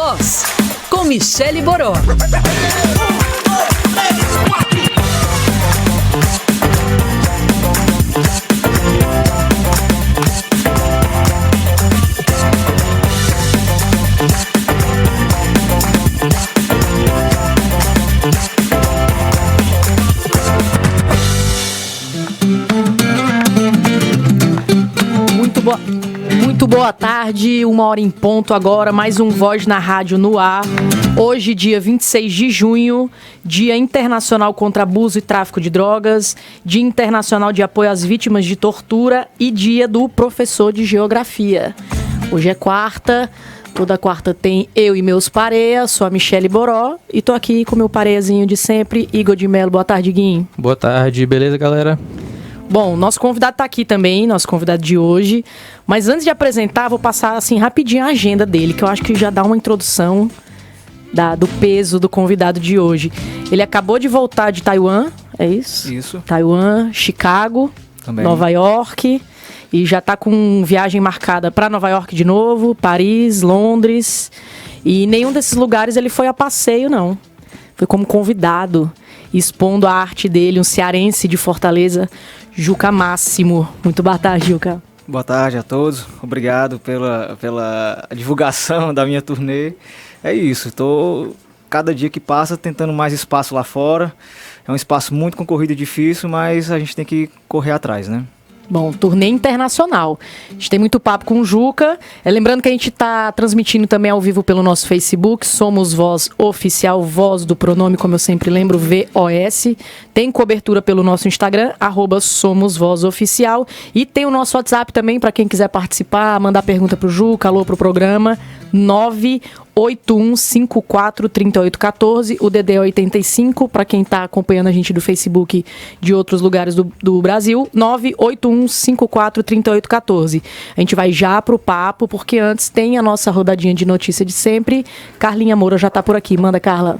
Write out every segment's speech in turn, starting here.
Voz, com Michele Boró. Muito boa tarde, 1h em ponto agora, mais um Voz na Rádio no ar. Hoje, dia 26 de junho, Dia Internacional contra Abuso e Tráfico de Drogas, Dia Internacional de Apoio às Vítimas de Tortura e Dia do Professor de Geografia. Hoje é quarta, toda quarta tem eu e meus pareias, sou a Michele Boró e tô aqui com meu pareiazinho de sempre, Igor de Mello. Boa tarde, Guinho. Boa tarde, beleza, galera? Bom, nosso convidado está aqui também, nosso convidado de hoje. Mas antes de apresentar, vou passar assim rapidinho a agenda dele, que eu acho que já dá uma introdução do peso do convidado de hoje. Ele acabou de voltar de Taiwan, é isso? Isso. Taiwan, Chicago, também. Nova York. E já está com viagem marcada para Nova York de novo, Paris, Londres. E nenhum desses lugares ele foi a passeio, não. Foi como convidado, expondo a arte dele, um cearense de Fortaleza, Juca Máximo. Muito boa tarde, Juca. Boa tarde a todos. Obrigado pela divulgação da minha turnê. É isso, estou cada dia que passa tentando mais espaço lá fora. É um espaço muito concorrido e difícil, mas a gente tem que correr atrás, né? Bom, turnê internacional. A gente tem muito papo com o Juca. Lembrando que a gente está transmitindo também ao vivo pelo nosso Facebook. Somos Voz Oficial, Voz do pronome, como eu sempre lembro, VOS. Tem cobertura pelo nosso Instagram, @SomosVozOficial. E tem o nosso WhatsApp também, para quem quiser participar, mandar pergunta pro Juca, alô pro programa, 981543814. O DD é 85, para quem está acompanhando a gente do Facebook de outros lugares do Brasil, 981543814. A gente vai já pro papo, porque antes tem a nossa rodadinha de notícia de sempre. Carlinha Moura já está por aqui. Manda, Carla.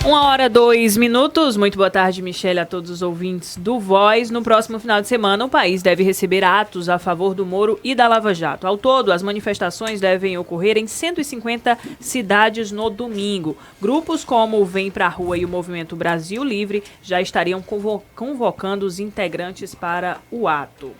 1h02. Muito boa tarde, Michele, a todos os ouvintes do Voz. No próximo final de semana, o país deve receber atos a favor do Moro e da Lava Jato. Ao todo, as manifestações devem ocorrer em 150 cidades no domingo. Grupos como o Vem Pra Rua e o Movimento Brasil Livre já estariam convocando os integrantes para o ato.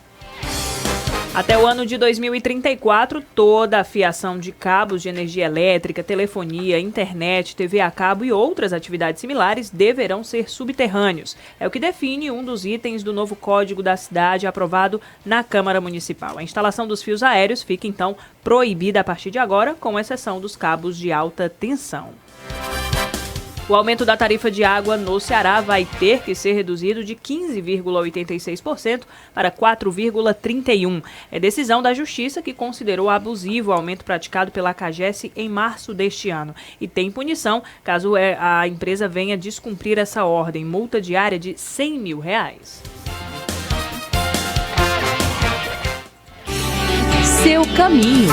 Até o ano de 2034, toda a fiação de cabos de energia elétrica, telefonia, internet, TV a cabo e outras atividades similares deverão ser subterrâneos. É o que define um dos itens do novo Código da Cidade aprovado na Câmara Municipal. A instalação dos fios aéreos fica, então, proibida a partir de agora, com exceção dos cabos de alta tensão. O aumento da tarifa de água no Ceará vai ter que ser reduzido de 15,86% para 4,31%. É decisão da Justiça, que considerou abusivo o aumento praticado pela CAGES em março deste ano. E tem punição caso a empresa venha descumprir essa ordem. Multa diária de R$100 mil. Seu caminho.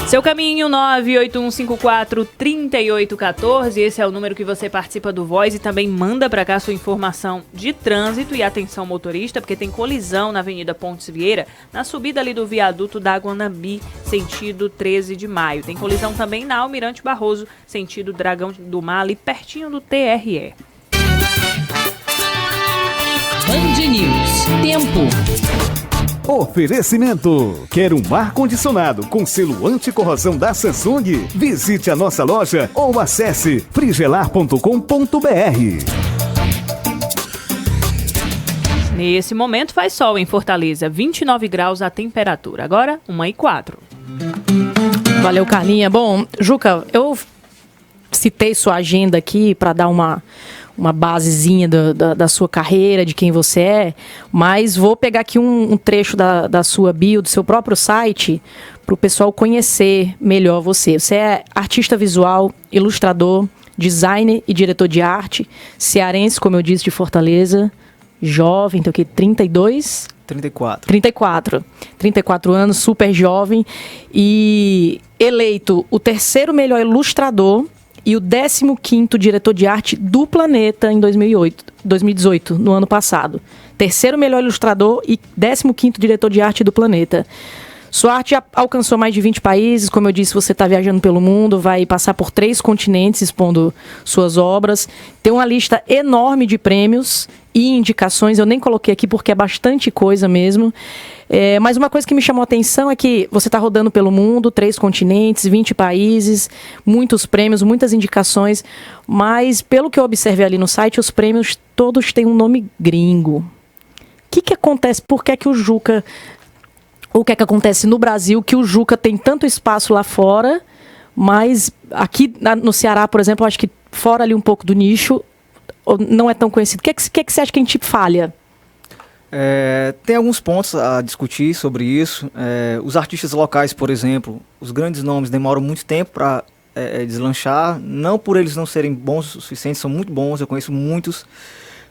Seu caminho, 981543814. Esse é o número que você participa do Voz e também manda para cá sua informação de trânsito. E atenção, motorista, porque tem colisão na Avenida Pontes Vieira, na subida ali do viaduto da Guanambi, sentido 13 de maio. Tem colisão também na Almirante Barroso, sentido Dragão do Mar, ali pertinho do TRE. Band News. Tempo. Oferecimento. Quer um ar-condicionado com selo anticorrosão da Samsung? Visite a nossa loja ou acesse frigelar.com.br. Nesse momento faz sol em Fortaleza, 29 graus a temperatura. Agora, 1h04. Valeu, Carlinha. Bom, Juca, eu citei sua agenda aqui para dar uma basezinha da sua carreira, de quem você é, mas vou pegar aqui um trecho da sua bio, do seu próprio site, para o pessoal conhecer melhor você. Você é artista visual, ilustrador, designer e diretor de arte, cearense, como eu disse, de Fortaleza, jovem, então aqui 32? 34. 34 anos, super jovem, e eleito o terceiro melhor ilustrador e o 15º diretor de arte do Planeta em 2018, no ano passado. Terceiro melhor ilustrador e 15º diretor de arte do Planeta. Sua arte já alcançou mais de 20 países, como eu disse, você está viajando pelo mundo, vai passar por 3 continentes expondo suas obras. Tem uma lista enorme de prêmios e indicações, eu nem coloquei aqui porque é bastante coisa mesmo. Mas uma coisa que me chamou a atenção é que você está rodando pelo mundo, 3 continentes, 20 países, muitos prêmios, muitas indicações, mas pelo que eu observei ali no site, os prêmios todos têm um nome gringo. O que acontece? Por que é que o Juca... O que é que acontece no Brasil que o Juca tem tanto espaço lá fora, mas aqui no Ceará, por exemplo, eu acho que fora ali um pouco do nicho, não é tão conhecido. O que é que você acha que a gente falha? Tem alguns pontos a discutir sobre isso. Os artistas locais, por exemplo, os grandes nomes demoram muito tempo para deslanchar, não por eles não serem bons o suficiente, são muito bons, eu conheço muitos,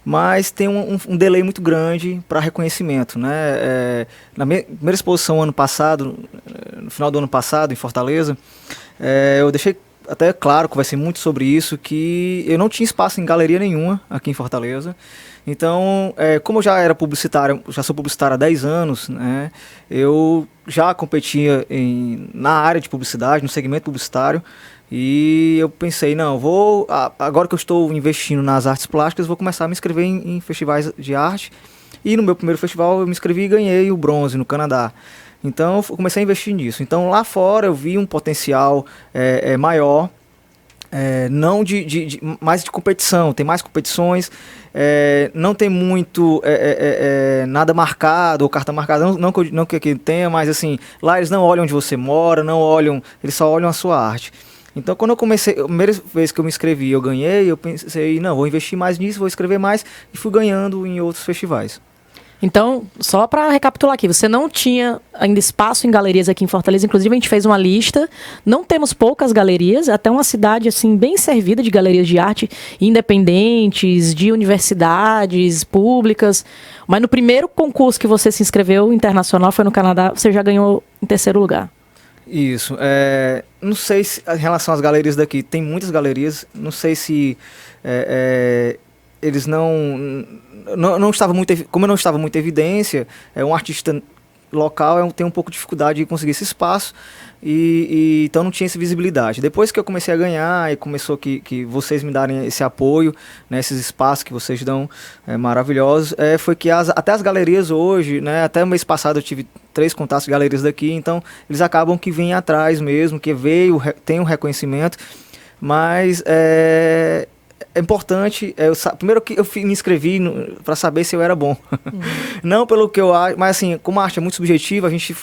mas tem um delay muito grande para reconhecimento, né? Na primeira exposição ano passado, no final do ano passado, em Fortaleza, eu deixei até claro, conversei muito sobre isso, que eu não tinha espaço em galeria nenhuma aqui em Fortaleza. Então, como eu já era publicitário, já sou publicitário há 10 anos, né? Eu já competia na área de publicidade, no segmento publicitário, e eu pensei, não, agora que eu estou investindo nas artes plásticas, vou começar a me inscrever em festivais de arte. E no meu primeiro festival eu me inscrevi e ganhei o bronze no Canadá. Então eu comecei a investir nisso. Então lá fora eu vi um potencial maior, não mais de competição, tem mais competições, não tem muito nada marcado ou carta marcada, não que aqui tenha, mas assim, lá eles não olham onde você mora, eles só olham a sua arte. Então, quando eu comecei, a primeira vez que eu me inscrevi, eu ganhei, eu pensei, não, vou investir mais nisso, vou escrever mais, e fui ganhando em outros festivais. Então, só para recapitular aqui, você não tinha ainda espaço em galerias aqui em Fortaleza, inclusive a gente fez uma lista, não temos poucas galerias, até uma cidade assim bem servida de galerias de arte independentes, de universidades públicas, mas no primeiro concurso que você se inscreveu, internacional, foi no Canadá, você já ganhou em 3º lugar. Isso. Não sei se, em relação às galerias daqui, tem muitas galerias, não sei se eles não estavam muito, como eu não estava muito em evidência, um artista local tem um pouco de dificuldade de conseguir esse espaço, então não tinha essa visibilidade. Depois que eu comecei a ganhar e começou que vocês me darem esse apoio, né, esses espaços que vocês dão maravilhosos, foi que até as galerias hoje, né, até o mês passado eu tive 3 contatos de galerias daqui, então eles acabam que vêm atrás mesmo, que tem um reconhecimento, mas é importante, primeiro que eu me inscrevi para saber se eu era bom. Não pelo que eu acho, mas assim, como a arte é muito subjetiva, a gente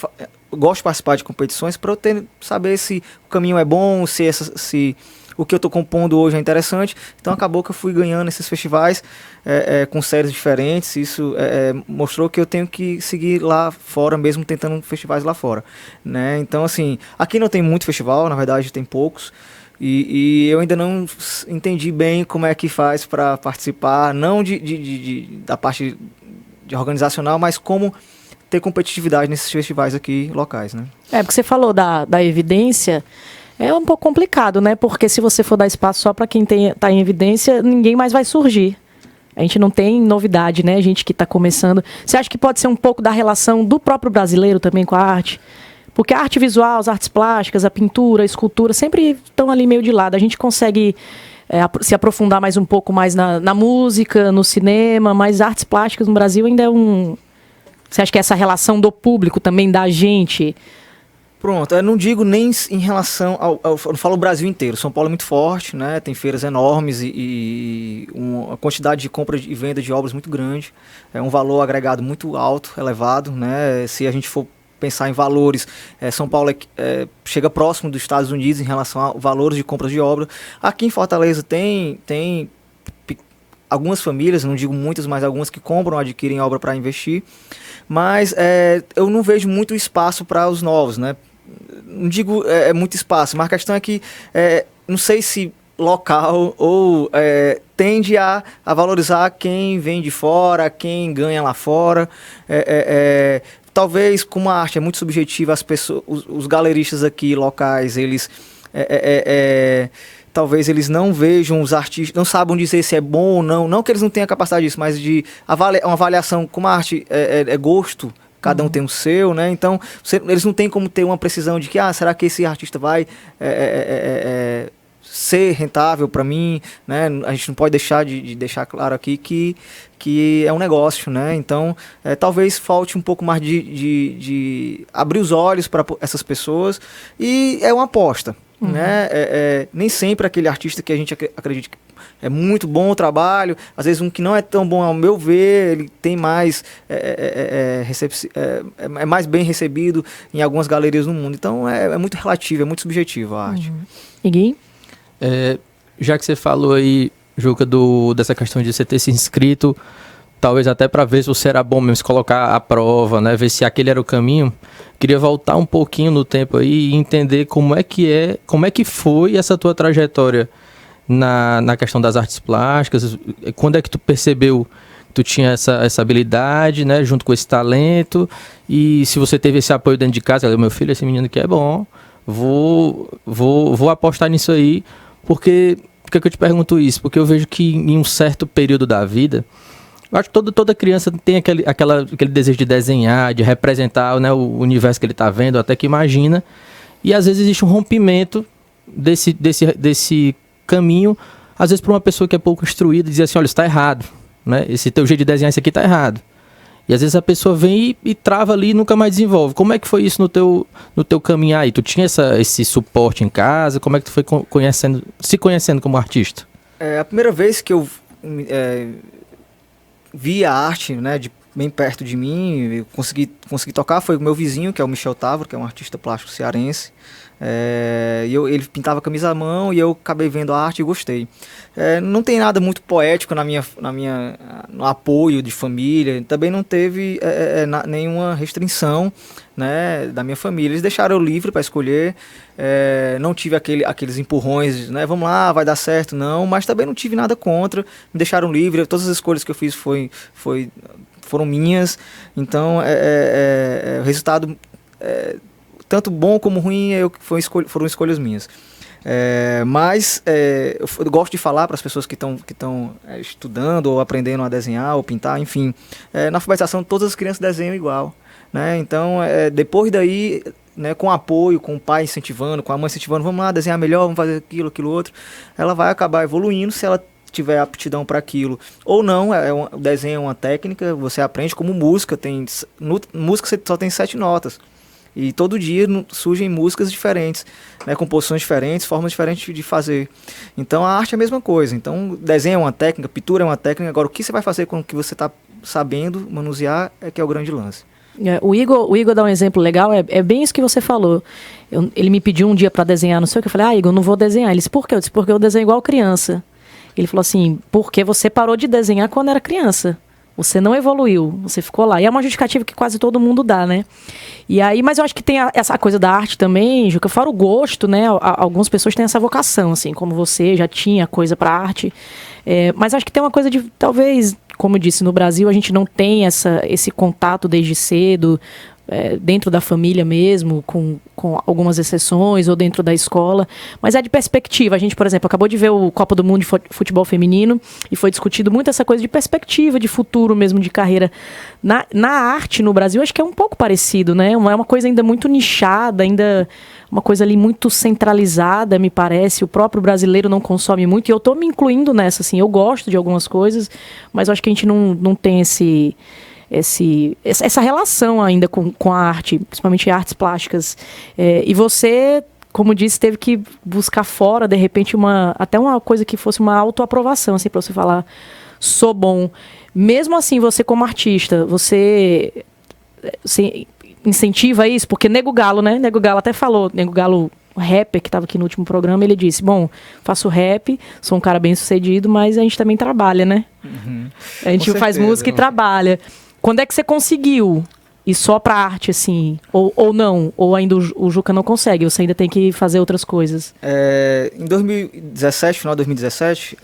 gosta de participar de competições para eu saber se o caminho é bom, se o que eu estou compondo hoje é interessante. Então acabou que eu fui ganhando esses festivais com séries diferentes. Isso mostrou que eu tenho que seguir lá fora, mesmo tentando festivais lá fora, né? Então assim, aqui não tem muito festival, na verdade tem poucos. E eu ainda não entendi bem como é que faz para participar, não da parte de organizacional, mas como ter competitividade nesses festivais aqui locais, né? Porque você falou da evidência, é um pouco complicado, né? Porque se você for dar espaço só para quem está em evidência, ninguém mais vai surgir. A gente não tem novidade, né? A gente que está começando. Você acha que pode ser um pouco da relação do próprio brasileiro também com a arte? Porque a arte visual, as artes plásticas, a pintura, a escultura, sempre estão ali meio de lado. A gente consegue se aprofundar mais um pouco mais na música, no cinema, mas artes plásticas no Brasil ainda é Você acha que essa relação do público também da gente... Pronto, eu não digo nem em relação eu falo o Brasil inteiro. São Paulo é muito forte, né? Tem feiras enormes e uma quantidade de compra e venda de obras muito grande. É um valor agregado muito alto, elevado, né? Se a gente for pensar em valores, São Paulo chega próximo dos Estados Unidos em relação a valores de compras de obra. Aqui em Fortaleza tem algumas famílias, não digo muitas, mas algumas que compram, adquirem obra para investir, mas eu não vejo muito espaço para os novos, né? Não digo muito espaço, mas a questão é que não sei se local ou tende a valorizar quem vem de fora, quem ganha lá fora. Talvez, como a arte é muito subjetiva, as pessoas, os galeristas aqui locais, eles talvez eles não vejam os artistas, não sabem dizer se é bom ou não. Não que eles não tenham a capacidade disso, mas de uma avaliação, como a arte é gosto, cada um tem o seu, né? Então, eles não têm como ter uma precisão de que, será que esse artista vai ser rentável para mim, né? A gente não pode deixar de deixar claro aqui que é um negócio, né? Então, talvez falte um pouco mais de abrir os olhos para essas pessoas, e é uma aposta, né? Nem sempre aquele artista que a gente acredita que é muito bom o trabalho, às vezes um que não é tão bom ao meu ver, ele tem mais é mais bem recebido em algumas galerias no mundo. Então é muito relativo, é muito subjetivo a arte. E Gui? Já que você falou aí, Juca, dessa questão de você ter se inscrito, talvez até para ver se você era bom mesmo, se colocar à prova, né, ver se aquele era o caminho, queria voltar um pouquinho no tempo aí e entender como é que foi essa tua trajetória na questão das artes plásticas. Quando é que tu percebeu que tu tinha essa habilidade, né, junto com esse talento, e se você teve esse apoio dentro de casa, meu filho, esse menino que é bom, vou apostar nisso aí. Por que eu te pergunto isso? Porque eu vejo que em um certo período da vida, eu acho que toda criança tem aquele desejo de desenhar, de representar, né, o universo que ele está vendo, até que imagina, e às vezes existe um rompimento desse caminho, às vezes para uma pessoa que é pouco instruída, dizer assim, olha, isso está errado, né? Esse teu jeito de desenhar isso aqui está errado. E às vezes a pessoa vem e trava ali e nunca mais desenvolve. Como é que foi isso no teu caminho aí? Tu tinha esse suporte em casa? Como é que tu foi se conhecendo como artista? A primeira vez que eu vi a arte, né, bem perto de mim, eu consegui tocar, foi o meu vizinho, que é o Michel Távora, que é um artista plástico cearense. Ele pintava camisa à mão e eu acabei vendo a arte e gostei. Não tem nada muito poético no apoio de família, também não teve nenhuma restrição, né, da minha família. Eles deixaram eu livre para escolher, não tive aqueles empurrões, né, vamos lá, vai dar certo, não, mas também não tive nada contra, me deixaram livre, todas as escolhas que eu fiz foram minhas, então o resultado tanto bom como ruim foram escolhas minhas. Mas eu gosto de falar para as pessoas que estão estudando ou aprendendo a desenhar ou pintar, enfim, na alfabetização todas as crianças desenham igual, né? Então, depois daí, né, com apoio, com o pai incentivando, com a mãe incentivando, vamos lá desenhar melhor, vamos fazer aquilo outro, ela vai acabar evoluindo se ela tiver aptidão para aquilo ou não. O desenho é uma técnica, você aprende como música, música você só tem 7 notas. E todo dia surgem músicas diferentes, né, composições diferentes, formas diferentes de fazer. Então a arte é a mesma coisa. Então desenho é uma técnica, pintura é uma técnica. Agora o que você vai fazer com o que você está sabendo manusear que é o grande lance. O Igor dá um exemplo legal, é bem isso que você falou. Ele me pediu um dia para desenhar, não sei o que, eu falei, Igor, não vou desenhar. Ele disse, por quê? Eu disse, porque eu desenho igual criança. Ele falou assim, porque você parou de desenhar quando era criança. Você não evoluiu, você ficou lá. E é uma justificativa que quase todo mundo dá, né? E aí, mas eu acho que tem essa coisa da arte também, Juca, fora o gosto, né? Algumas pessoas têm essa vocação, assim, como você já tinha coisa pra arte. Mas acho que tem uma coisa de, talvez, como eu disse, no Brasil a gente não tem esse contato desde cedo, dentro da família mesmo, com algumas exceções, ou dentro da escola, mas é de perspectiva. A gente, por exemplo, acabou de ver o Copa do Mundo de Futebol Feminino e foi discutido muito essa coisa de perspectiva, de futuro mesmo, de carreira. Na arte no Brasil, acho que é um pouco parecido, né? É uma coisa ainda muito nichada, ainda uma coisa ali muito centralizada, me parece. O próprio brasileiro não consome muito, e eu tô me incluindo nessa, assim. Eu gosto de algumas coisas, mas eu acho que a gente não tem essa relação ainda com a arte, principalmente artes plásticas. E você, como disse, teve que buscar fora, de repente, até uma coisa que fosse uma autoaprovação, assim, para você falar, sou bom. Mesmo assim, você como artista, você incentiva isso? Porque Nego Galo, né? Nego Galo até falou, Nego Galo, rapper que estava aqui no último programa, ele disse, bom, faço rap, sou um cara bem sucedido, mas a gente também trabalha, né? Uhum. A gente faz música e trabalha. Quando é que você conseguiu ir só pra arte, assim? Ou não? Ou ainda o Juca não consegue? Você ainda tem que fazer outras coisas? Em 2017, final de 2017,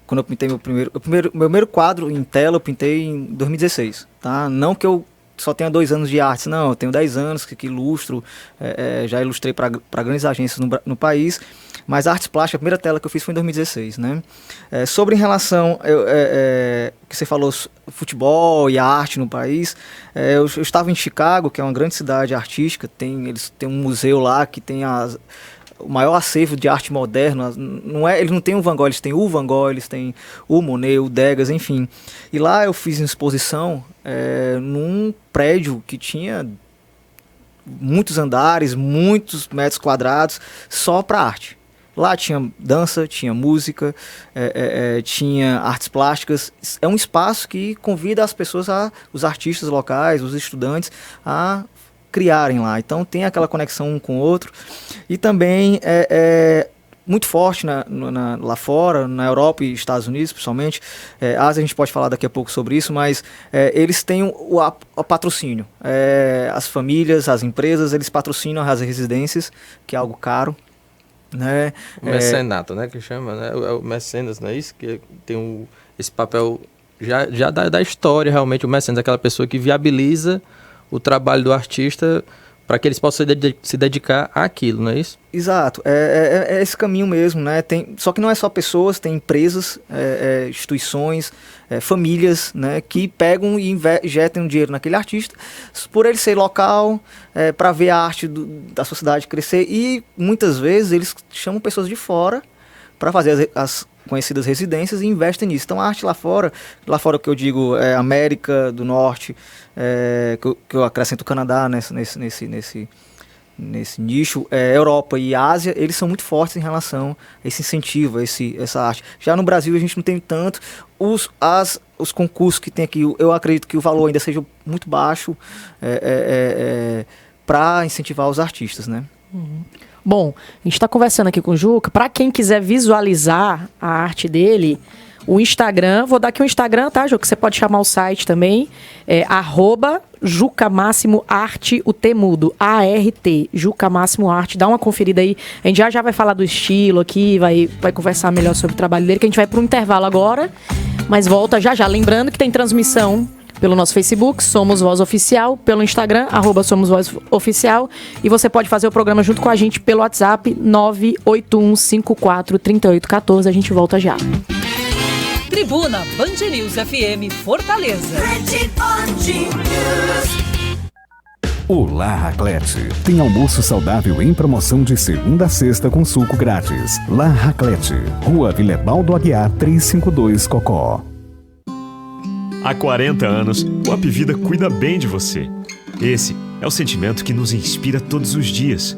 quando eu pintei meu primeiro quadro em tela, eu pintei em 2016, tá? Não que eu só tenha 2 anos de artes. Não, eu tenho 10 anos que ilustro, já ilustrei para grandes agências no país. Mas a artes plásticas, a primeira tela que eu fiz foi em 2016, né? Sobre em relação que você falou, futebol e a arte no país, eu estava em Chicago, que é uma grande cidade artística, eles têm um museu lá que tem o maior acervo de arte moderna. Eles não têm o Van Gogh, eles têm o Van Gogh, eles têm o Monet, o Degas, enfim. E lá eu fiz uma exposição num prédio que tinha muitos andares, muitos metros quadrados, só para arte. Lá tinha dança, tinha música, tinha artes plásticas. É um espaço que convida as pessoas, os artistas locais, os estudantes, a criarem lá. Então tem aquela conexão um com o outro. E também muito forte lá fora, na Europa e Estados Unidos, principalmente. Ásia, a gente pode falar daqui a pouco sobre isso, mas eles têm o patrocínio. As famílias, as empresas, eles patrocinam as residências, que é algo caro. Né? O mecenato, né, que chama, né? O mecenas, não é isso? Que tem esse papel já da história, realmente. O mecenas é aquela pessoa que viabiliza o trabalho do artista para que eles possam se dedicar àquilo, não é isso? Exato, é esse caminho mesmo, né? Só que não é só pessoas, tem empresas, instituições, famílias, né, que pegam e injetam dinheiro naquele artista, por ele ser local, para ver a arte da sociedade crescer, e muitas vezes eles chamam pessoas de fora para fazer as conhecidas residências e investem nisso. Então a arte lá fora o que eu digo é América do Norte, que eu acrescento o Canadá nesse nicho, Europa e Ásia, eles são muito fortes em relação a esse incentivo, essa arte. Já no Brasil a gente não tem tanto. Os concursos que tem aqui, eu acredito que o valor ainda seja muito baixo para incentivar os artistas, né? Uhum. Bom, a gente está conversando aqui com o Juca. Para quem quiser visualizar a arte dele, o Instagram, vou dar aqui o Instagram, tá, Juca? Você pode chamar o site também, @JucaMássimoArte, o T mudo, ART, JucaMássimoArte. Dá uma conferida aí. A gente já vai falar do estilo aqui, vai conversar melhor sobre o trabalho dele, que a gente vai para um intervalo agora, mas volta já. Lembrando que tem transmissão pelo nosso Facebook, Somos Voz Oficial, pelo Instagram, @Somos Voz Oficial, e você pode fazer o programa junto com a gente pelo WhatsApp 981543814. A gente volta já. Tribuna Band News FM Fortaleza. O La Raclette tem almoço saudável em promoção de segunda a sexta com suco grátis. La Raclette, Rua Vilebaldo Aguiar 352 Cocó. Há 40 anos, o Apvida cuida bem de você. Esse é o sentimento que nos inspira todos os dias.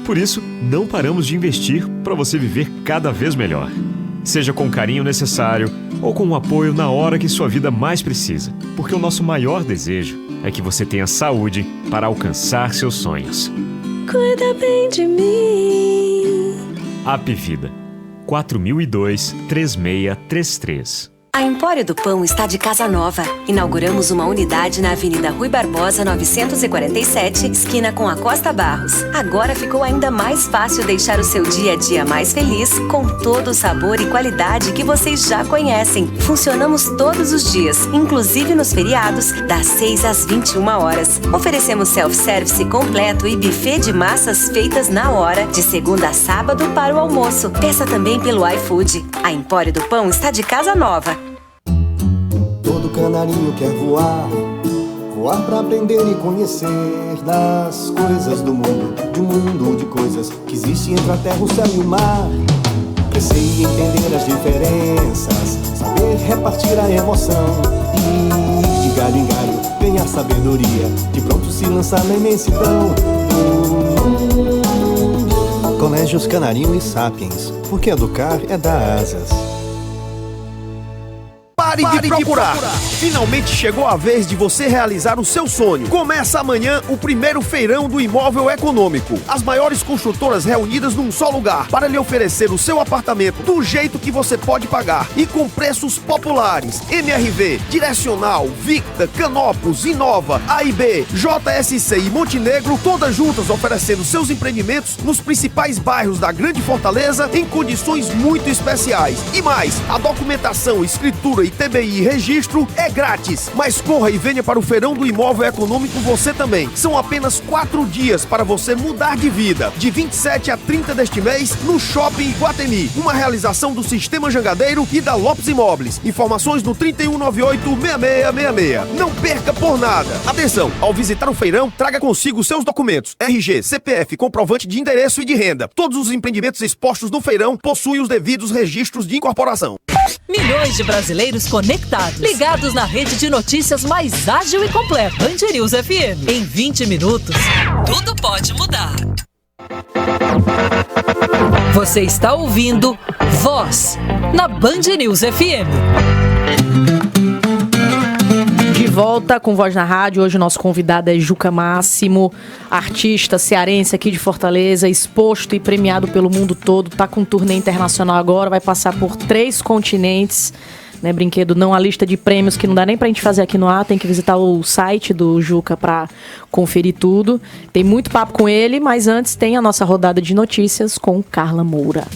Por isso, não paramos de investir para você viver cada vez melhor. Seja com o carinho necessário ou com o apoio na hora que sua vida mais precisa. Porque o nosso maior desejo é que você tenha saúde para alcançar seus sonhos. Cuida bem de mim. Apvida, 4002-3633. A Empório do Pão está de casa nova. Inauguramos uma unidade na Avenida Rui Barbosa 947, esquina com a Costa Barros. Agora ficou ainda mais fácil deixar o seu dia a dia mais feliz, com todo o sabor e qualidade que vocês já conhecem. Funcionamos todos os dias, inclusive nos feriados, das 6 às 21 horas. Oferecemos self-service completo e buffet de massas feitas na hora, de segunda a sábado para o almoço. Peça também pelo iFood. A Empório do Pão está de casa nova. Todo canarinho quer voar, voar pra aprender e conhecer das coisas do mundo, de um mundo de coisas que existe entre a terra, o céu e o mar. Crescer e entender as diferenças, saber repartir a emoção e de galho em galho ganhar sabedoria, de pronto se lançar na imensidão do mundo. Colégios Canarinho e Sapiens, porque educar é dar asas. Pare de procurar! Finalmente chegou a vez de você realizar o seu sonho. Começa amanhã o primeiro feirão do imóvel econômico. As maiores construtoras reunidas num só lugar para lhe oferecer o seu apartamento do jeito que você pode pagar e com preços populares. MRV, Direcional, Victa, Canopus, Inova, AIB, JSC e Montenegro, todas juntas oferecendo seus empreendimentos nos principais bairros da Grande Fortaleza em condições muito especiais. E mais, a documentação, escritura e ITBI e registro é grátis. Mas corra e venha para o Feirão do Imóvel Econômico você também. São apenas 4 dias para você mudar de vida. De 27 a 30 deste mês, no Shopping Iguatemi. Uma realização do Sistema Jangadeiro e da Lopes Imóveis. Informações no 3198-6666. Não perca por nada. Atenção, ao visitar o feirão, traga consigo seus documentos, RG, CPF, comprovante de endereço e de renda. Todos os empreendimentos expostos no feirão possuem os devidos registros de incorporação. Milhões de brasileiros conectados, ligados na rede de notícias mais ágil e completa. Band News FM. Em 20 minutos, tudo pode mudar. Você está ouvindo Voz na Band News FM. De volta com Voz na Rádio. Hoje o nosso convidado é Juca Máximo, artista cearense aqui de Fortaleza, exposto e premiado pelo mundo todo. Está com turnê internacional agora, vai passar por 3 continentes. Né, brinquedo não, a lista de prêmios que não dá nem pra gente fazer aqui no ar, tem que visitar o site do Juca pra conferir tudo. Tem muito papo com ele, mas antes tem a nossa rodada de notícias com Carla Moura.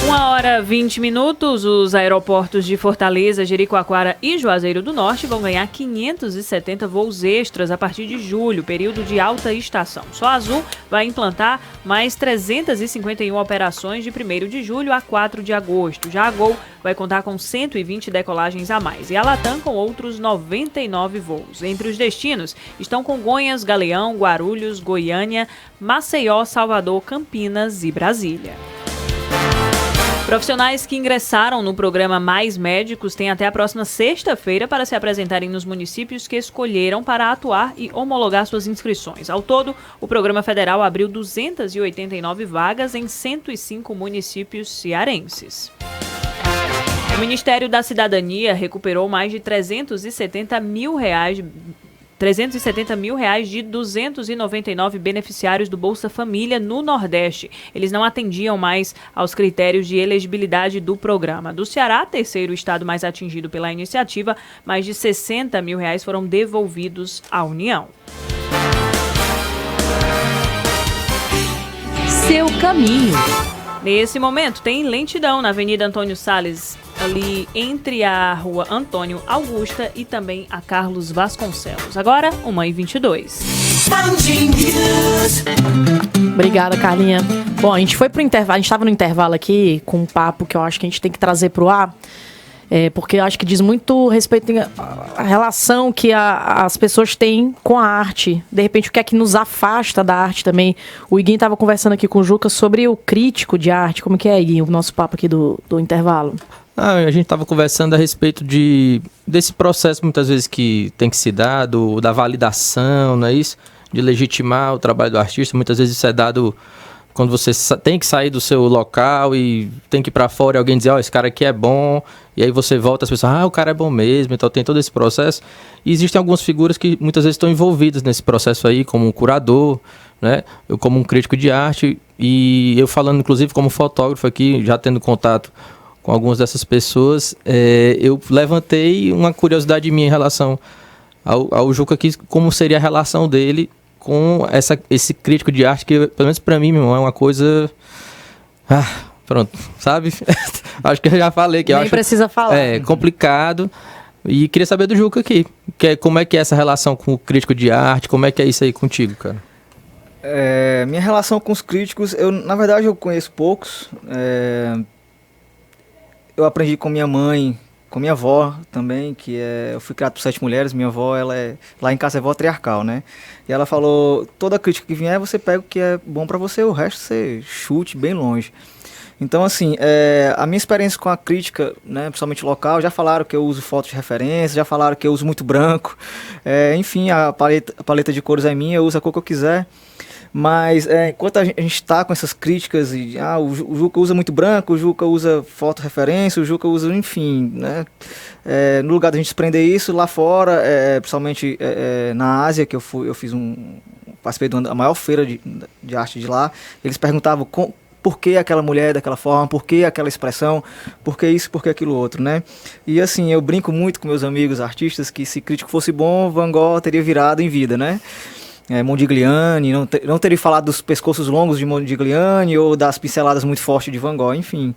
1h20, os aeroportos de Fortaleza, Jericoacoara e Juazeiro do Norte vão ganhar 570 voos extras a partir de julho, período de alta estação. Só a Azul vai implantar mais 351 operações de 1º de julho a 4 de agosto. Já a Gol vai contar com 120 decolagens a mais e a Latam com outros 99 voos. Entre os destinos estão Congonhas, Galeão, Guarulhos, Goiânia, Maceió, Salvador, Campinas e Brasília. Profissionais que ingressaram no programa Mais Médicos têm até a próxima sexta-feira para se apresentarem nos municípios que escolheram para atuar e homologar suas inscrições. Ao todo, o programa federal abriu 289 vagas em 105 municípios cearenses. O Ministério da Cidadania recuperou mais de 370 mil reais de 299 beneficiários do Bolsa Família no Nordeste. Eles não atendiam mais aos critérios de elegibilidade do programa. Do Ceará, terceiro estado mais atingido pela iniciativa, mais de 60 mil reais foram devolvidos à União. Seu caminho. Nesse momento, tem lentidão na Avenida Antônio Salles, ali entre a Rua Antônio Augusta e também a Carlos Vasconcelos. Agora, 1h22. Obrigada, Carlinha. Bom, a gente foi pro intervalo, a gente estava no intervalo aqui com um papo que eu acho que a gente tem que trazer pro ar, porque eu acho que diz muito respeito à relação que as pessoas têm com a arte. De repente, o que é que nos afasta da arte também. O Iguinho estava conversando aqui com o Juca sobre o crítico de arte. Como que é, Iguinho, o nosso papo aqui do intervalo? A gente estava conversando a respeito desse processo, muitas vezes, que tem que se dar, da validação, não é isso? De legitimar o trabalho do artista. Muitas vezes isso é dado quando você tem que sair do seu local e tem que ir para fora e alguém dizer, esse cara aqui é bom, e aí você volta, as pessoas, o cara é bom mesmo, então tem todo esse processo. E existem algumas figuras que muitas vezes estão envolvidas nesse processo aí, como um curador, né? Eu como um crítico de arte, e eu falando inclusive como fotógrafo aqui, já tendo contato com algumas dessas pessoas, eu levantei uma curiosidade minha em relação ao Juca aqui, como seria a relação dele com esse crítico de arte, que pelo menos pra mim, meu irmão, é uma coisa... pronto, sabe? Acho que eu já falei. Que nem precisa falar. É complicado. E queria saber do Juca aqui, como é que é essa relação com o crítico de arte, como é que é isso aí contigo, cara? Minha relação com os críticos, na verdade eu conheço poucos. Eu aprendi com minha mãe, com minha avó também, eu fui criado por 7 mulheres, minha avó, lá em casa é vó triarcal, né? E ela falou, toda crítica que vier, você pega o que é bom pra você, o resto você chute bem longe. Então, assim, a minha experiência com a crítica, né, principalmente local, já falaram que eu uso fotos de referência, já falaram que eu uso muito branco, enfim, a paleta de cores é minha, eu uso a cor que eu quiser. Mas enquanto a gente está com essas críticas, o Juca usa muito branco, o Juca usa foto-referência, o Juca usa, enfim, né? No lugar da gente prender isso, lá fora, principalmente na Ásia, que eu participei da maior feira de arte de lá, eles perguntavam por que aquela mulher daquela forma, por que aquela expressão, por que isso, por que aquilo outro, né? E assim, eu brinco muito com meus amigos artistas que se crítico fosse bom, Van Gogh teria virado em vida, né? Modigliani, não teria falado dos pescoços longos de Modigliani ou das pinceladas muito fortes de Van Gogh, enfim.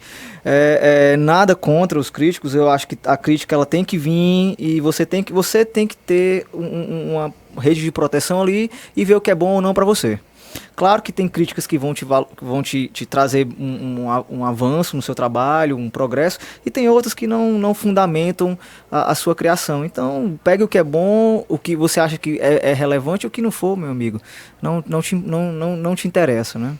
Nada contra os críticos, eu acho que a crítica ela tem que vir e você tem que ter uma rede de proteção ali e ver o que é bom ou não para você. Claro que tem críticas que vão te trazer um avanço no seu trabalho, um progresso, e tem outras que não fundamentam a sua criação. Então, pegue o que é bom, o que você acha que é relevante, e o que não for, meu amigo, não te interessa, né?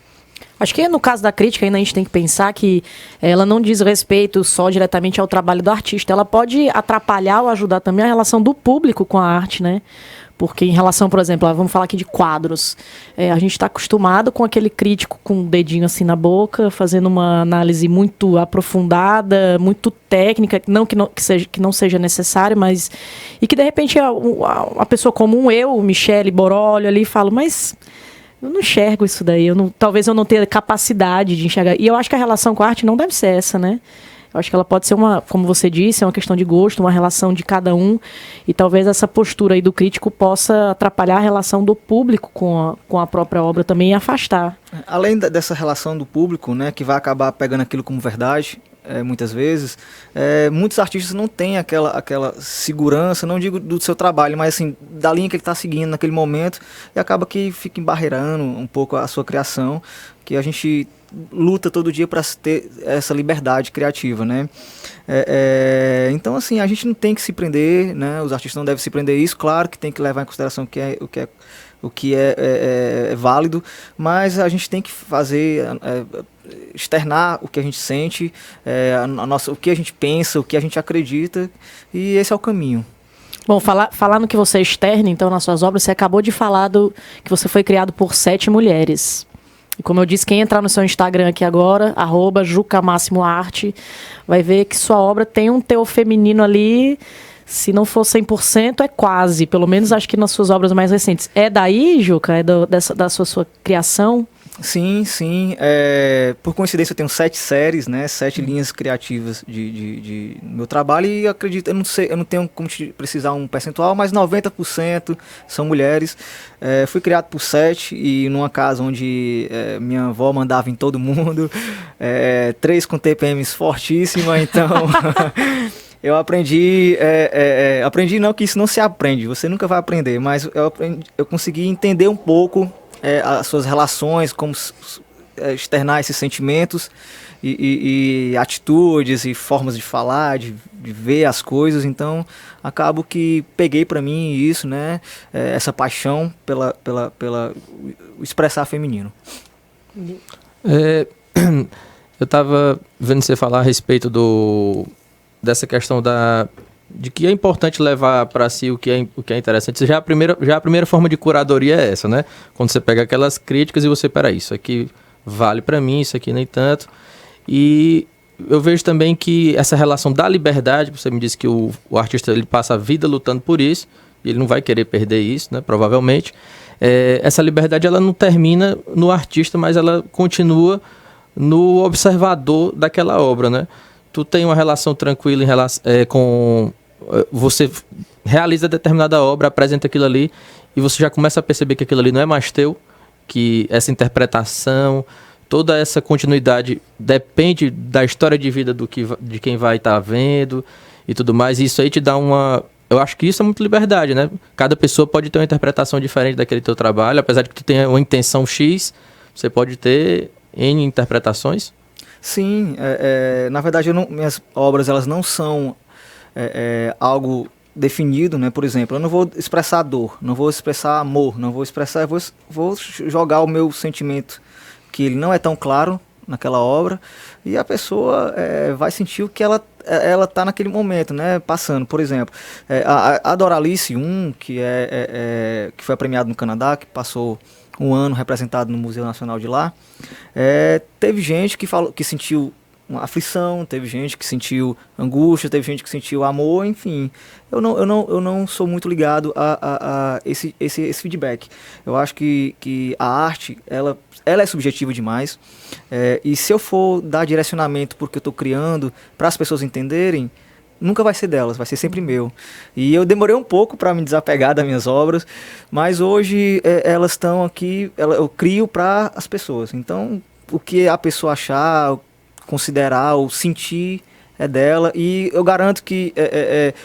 Acho que no caso da crítica ainda a gente tem que pensar que ela não diz respeito só diretamente ao trabalho do artista. Ela pode atrapalhar ou ajudar também a relação do público com a arte, né? Porque em relação, por exemplo, vamos falar aqui de quadros. A gente está acostumado com aquele crítico com o dedinho assim na boca, fazendo uma análise muito aprofundada, muito técnica, que não seja necessário, mas... E que, de repente, a pessoa comum, eu, Michele Borolho, ali, falo, mas... eu não enxergo isso daí, talvez eu não tenha capacidade de enxergar. E eu acho que a relação com a arte não deve ser essa, né? Eu acho que ela pode ser como você disse, uma questão de gosto, uma relação de cada um. E talvez essa postura aí do crítico possa atrapalhar a relação do público com a própria obra também e afastar. Além dessa relação do público, né, que vai acabar pegando aquilo como verdade, muitas vezes, muitos artistas não têm aquela segurança, não digo do seu trabalho, mas assim, da linha que ele está seguindo naquele momento, e acaba que fica embarreirando um pouco a sua criação, que a gente luta todo dia para ter essa liberdade criativa, né? Então, assim, a gente não tem que se prender, né? Os artistas não devem se prender a isso, claro que tem que levar em consideração o que é válido, mas a gente tem que fazer, externar o que a gente sente, o que a gente pensa, o que a gente acredita, e esse é o caminho. Bom, falar no que você externa, então, nas suas obras, você acabou de falar que você foi criado por 7 mulheres. E como eu disse, quem entrar no seu Instagram aqui agora, @JucaMássimoArte, vai ver que sua obra tem um teor feminino ali, se não for 100%, é quase. Pelo menos acho que nas suas obras mais recentes. É daí, Juca? Da sua criação? Sim. Por coincidência eu tenho 7 séries, né? 7 linhas criativas de meu trabalho, e acredito, eu não tenho como te precisar um percentual, mas 90% são mulheres. Fui criado por 7 e numa casa onde minha avó mandava em todo mundo, 3 com TPMs fortíssima, então... Eu aprendi não que isso não se aprende, você nunca vai aprender, mas eu consegui entender um pouco as suas relações, como externar esses sentimentos e atitudes e formas de falar, de ver as coisas. Então, acabo que peguei para mim isso, né? Essa paixão pela expressar feminino. Eu estava vendo você falar a respeito dessa questão de que é importante levar para si o que é interessante. Já a primeira forma de curadoria é essa, né? Quando você pega aquelas críticas e você, peraí, isso aqui vale para mim, isso aqui nem tanto. E eu vejo também que essa relação da liberdade, você me disse que o artista ele passa a vida lutando por isso, e ele não vai querer perder isso, né? Provavelmente. Essa liberdade ela não termina no artista, mas ela continua no observador daquela obra, né? Tu tem uma relação tranquila com... Você realiza determinada obra, apresenta aquilo ali, e você já começa a perceber que aquilo ali não é mais teu, que essa interpretação, toda essa continuidade depende da história de vida de quem vai estar vendo e tudo mais. E isso aí te dá uma... Eu acho que isso é muito liberdade, né? Cada pessoa pode ter uma interpretação diferente daquele teu trabalho, apesar de que tu tenha uma intenção X, você pode ter N interpretações. Sim, na verdade minhas obras elas não são algo definido, né? Por exemplo, eu não vou expressar dor, não vou expressar amor, não vou expressar, vou jogar o meu sentimento, que ele não é tão claro naquela obra, e a pessoa vai sentir o que ela está naquele momento, né? Passando, por exemplo, a Doralice 1, que foi premiado no Canadá, que passou um ano representado no Museu Nacional de lá, teve gente que sentiu uma aflição, teve gente que sentiu angústia, teve gente que sentiu amor, enfim. Eu não sou muito ligado a esse feedback. Eu acho que a arte, ela é subjetiva demais, e se eu for dar direcionamento porque eu estou criando, para as pessoas entenderem, nunca vai ser delas, vai ser sempre meu. E eu demorei um pouco para me desapegar das minhas obras, mas hoje elas estão aqui, eu crio para as pessoas. Então, o que a pessoa achar, considerar ou sentir é dela, e eu garanto que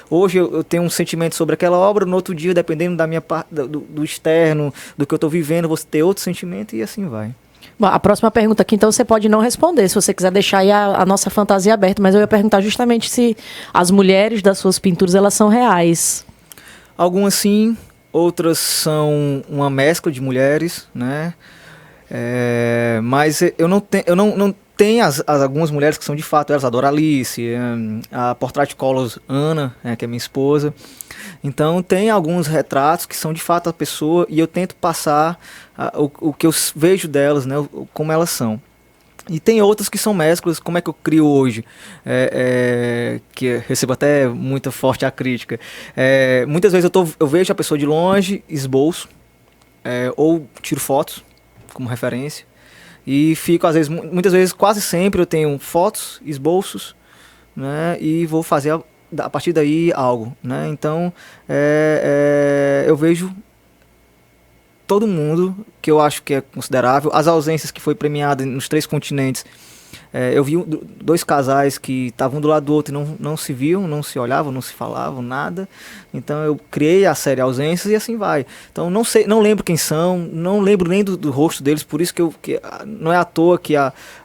hoje eu tenho um sentimento sobre aquela obra, no outro dia, dependendo da minha do externo, do que eu estou vivendo, vou ter outro sentimento e assim vai. Bom, a próxima pergunta aqui, então, você pode não responder, se você quiser deixar aí a nossa fantasia aberta, mas eu ia perguntar justamente se as mulheres das suas pinturas, elas são reais. Algumas sim, outras são uma mescla de mulheres, né? Mas eu não tenho algumas mulheres que são de fato elas, a Doralice, a Portrait Colors Ana, que é minha esposa. Então tem alguns retratos que são de fato a pessoa, e eu tento passar o que eu vejo delas, né, como elas são. E tem outras que são mesclas, como é que eu crio hoje, que eu recebo até muita forte a crítica. Muitas vezes eu vejo a pessoa de longe, esboço, ou tiro fotos como referência, e fico, às vezes, muitas vezes, quase sempre eu tenho fotos, esboços, né, e vou fazer a partir daí algo, né? Então eu vejo todo mundo, que eu acho que é considerável. As ausências que foi premiada nos 3 continentes, eu vi 2 casais que estavam do lado do outro e não se viam, não se olhavam, não se falavam, nada. Então eu criei a série Ausências e assim vai. Então não lembro quem são, não lembro nem do rosto deles, por isso que não é à toa que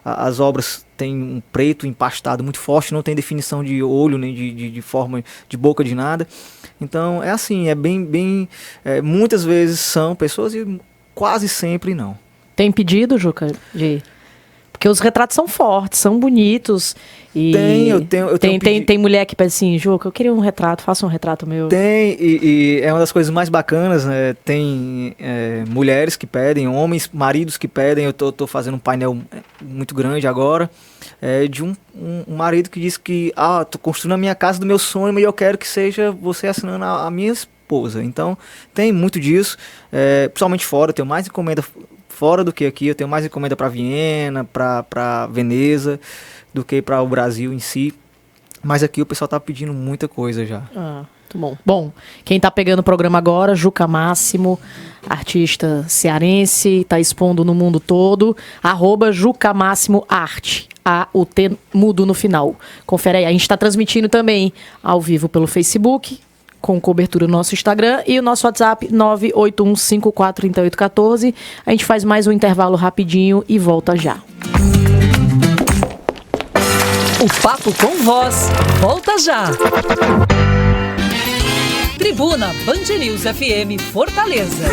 as obras têm um preto empastado muito forte, não tem definição de olho, nem de forma de boca, de nada. Então é assim, muitas vezes são pessoas e quase sempre não. Tem pedido, Juca, porque os retratos são fortes, são bonitos. E tem mulher que pede assim, Juca, eu queria um retrato, faça um retrato meu. Tem, e é uma das coisas mais bacanas, né? Tem mulheres que pedem, homens, maridos que pedem. Eu tô fazendo um painel muito grande agora, de um marido que disse que tô construindo a minha casa do meu sonho e eu quero que seja você assinando a minha esposa. Então tem muito disso, principalmente fora. Eu tenho mais encomenda fora do que aqui, eu tenho mais encomenda para Viena, para Veneza, do que para o Brasil em si. Mas aqui o pessoal tá pedindo muita coisa já. Muito bom. Bom, quem tá pegando o programa agora, Juca Máximo, artista cearense, tá expondo no mundo todo, @JucaMáximoArt. O T mudo no final. Confere aí. A gente está transmitindo também ao vivo pelo Facebook, com cobertura no nosso Instagram, e o nosso WhatsApp 981543814. A gente faz mais um intervalo rapidinho e volta já. O Papo com Voz volta já. Tribuna Band News FM Fortaleza.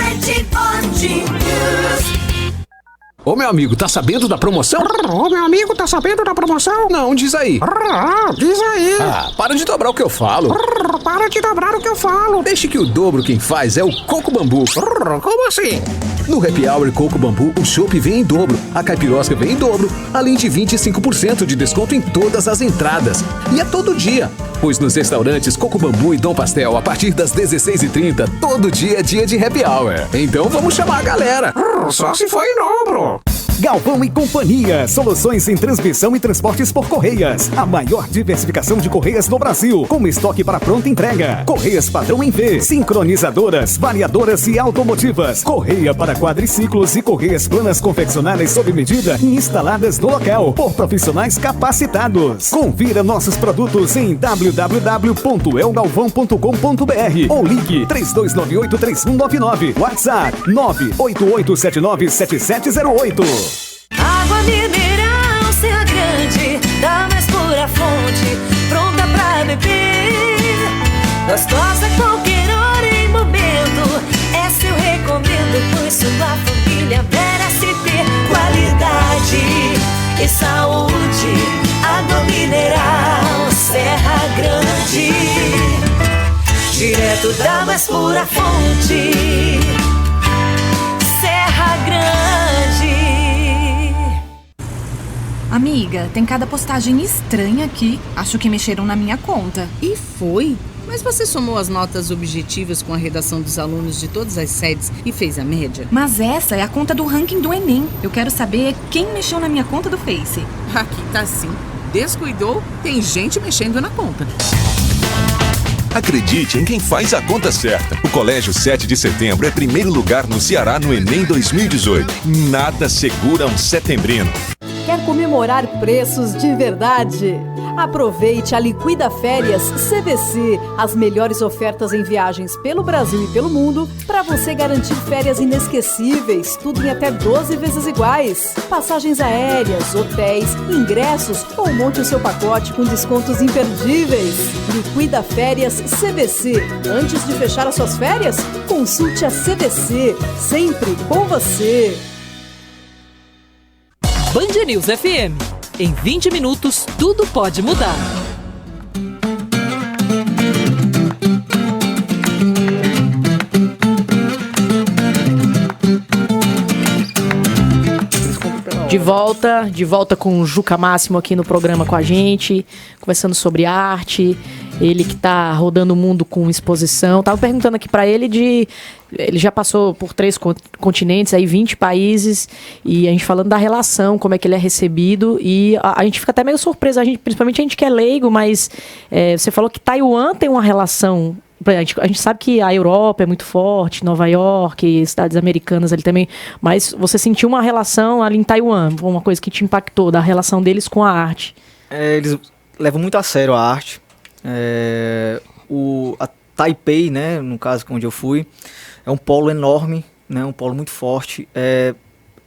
Ô, meu amigo, tá sabendo da promoção? Ô, meu amigo, tá sabendo da promoção? Não, diz aí. Diz aí. Para de dobrar o que eu falo. Para de dobrar o que eu falo. Deixe que o dobro quem faz é o Coco Bambu. Como assim? No Happy Hour Coco Bambu, o chopp vem em dobro, a caipirosca vem em dobro, além de 25% de desconto em todas as entradas. E é todo dia, pois nos restaurantes Coco Bambu e Dom Pastel, a partir das 16h30, todo dia é dia de Happy Hour. Então vamos chamar a galera. Só se for em dobro. Galvão e Companhia, soluções em transmissão e transportes por correias. A maior diversificação de correias no Brasil, com estoque para pronta entrega. Correias padrão em V, sincronizadoras, variadoras e automotivas. Correia para quadriciclos e correias planas confeccionadas sob medida e instaladas no local, por profissionais capacitados. Confira nossos produtos em www.elgalvão.com.br ou ligue 3298-3199. WhatsApp 988797708. Água mineral Serra Grande, da mais pura fonte, pronta pra beber. Gostosa a qualquer hora e momento, essa eu recomendo, pois sua família merece ter qualidade e saúde. Água mineral Serra Grande, direto da mais pura fonte. Serra Grande. Amiga, tem cada postagem estranha aqui. Acho que mexeram na minha conta. E foi? Mas você somou as notas objetivas com a redação dos alunos de todas as sedes e fez a média? Mas essa é a conta do ranking do Enem. Eu quero saber quem mexeu na minha conta do Face. Aqui tá sim. Descuidou, tem gente mexendo na conta. Acredite em quem faz a conta certa. O Colégio 7 de Setembro é primeiro lugar no Ceará no Enem 2018. Nada segura um setembrino. Quer comemorar preços de verdade? Aproveite a Liquida Férias CVC, as melhores ofertas em viagens pelo Brasil e pelo mundo, para você garantir férias inesquecíveis, tudo em até 12 vezes iguais. Passagens aéreas, hotéis, ingressos ou monte o seu pacote com descontos imperdíveis. Liquida Férias CVC. Antes de fechar as suas férias, consulte a CVC, sempre com você. Band News FM. Em 20 minutos, tudo pode mudar. De volta com o Juca Máximo aqui no programa com a gente, conversando sobre arte. Ele que tá rodando o mundo com exposição. Tava perguntando aqui pra ele ele já passou por 3 continentes, aí 20 países, e a gente falando da relação, como é que ele é recebido, e a gente fica até meio surpreso, principalmente a gente que é leigo, mas você falou que Taiwan tem uma relação. A gente sabe que a Europa é muito forte, Nova York, cidades americanas ali também, mas você sentiu uma relação ali em Taiwan, uma coisa que te impactou, da relação deles com a arte? Eles levam muito a sério a arte. A Taipei, né, no caso onde eu fui, é um polo enorme, né, um polo muito forte.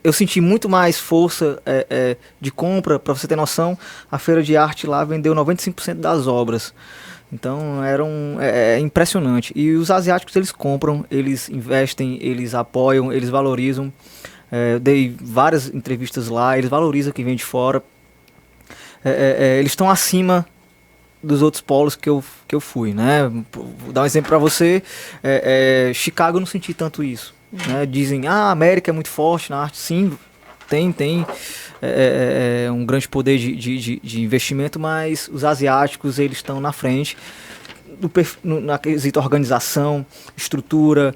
Eu senti muito mais força de compra, para você ter noção, a feira de arte lá vendeu 95% das obras. Então é impressionante. E os asiáticos, eles compram, eles investem, eles apoiam, eles valorizam. Eu dei várias entrevistas lá, eles valorizam quem vem de fora. Eles estão acima dos outros polos que eu fui, né? Vou dar um exemplo para você. Chicago eu não senti tanto isso. Né? Dizem, a América é muito forte na arte. Sim, tem um grande poder de investimento, mas os asiáticos, eles estão na frente na quesito organização, estrutura.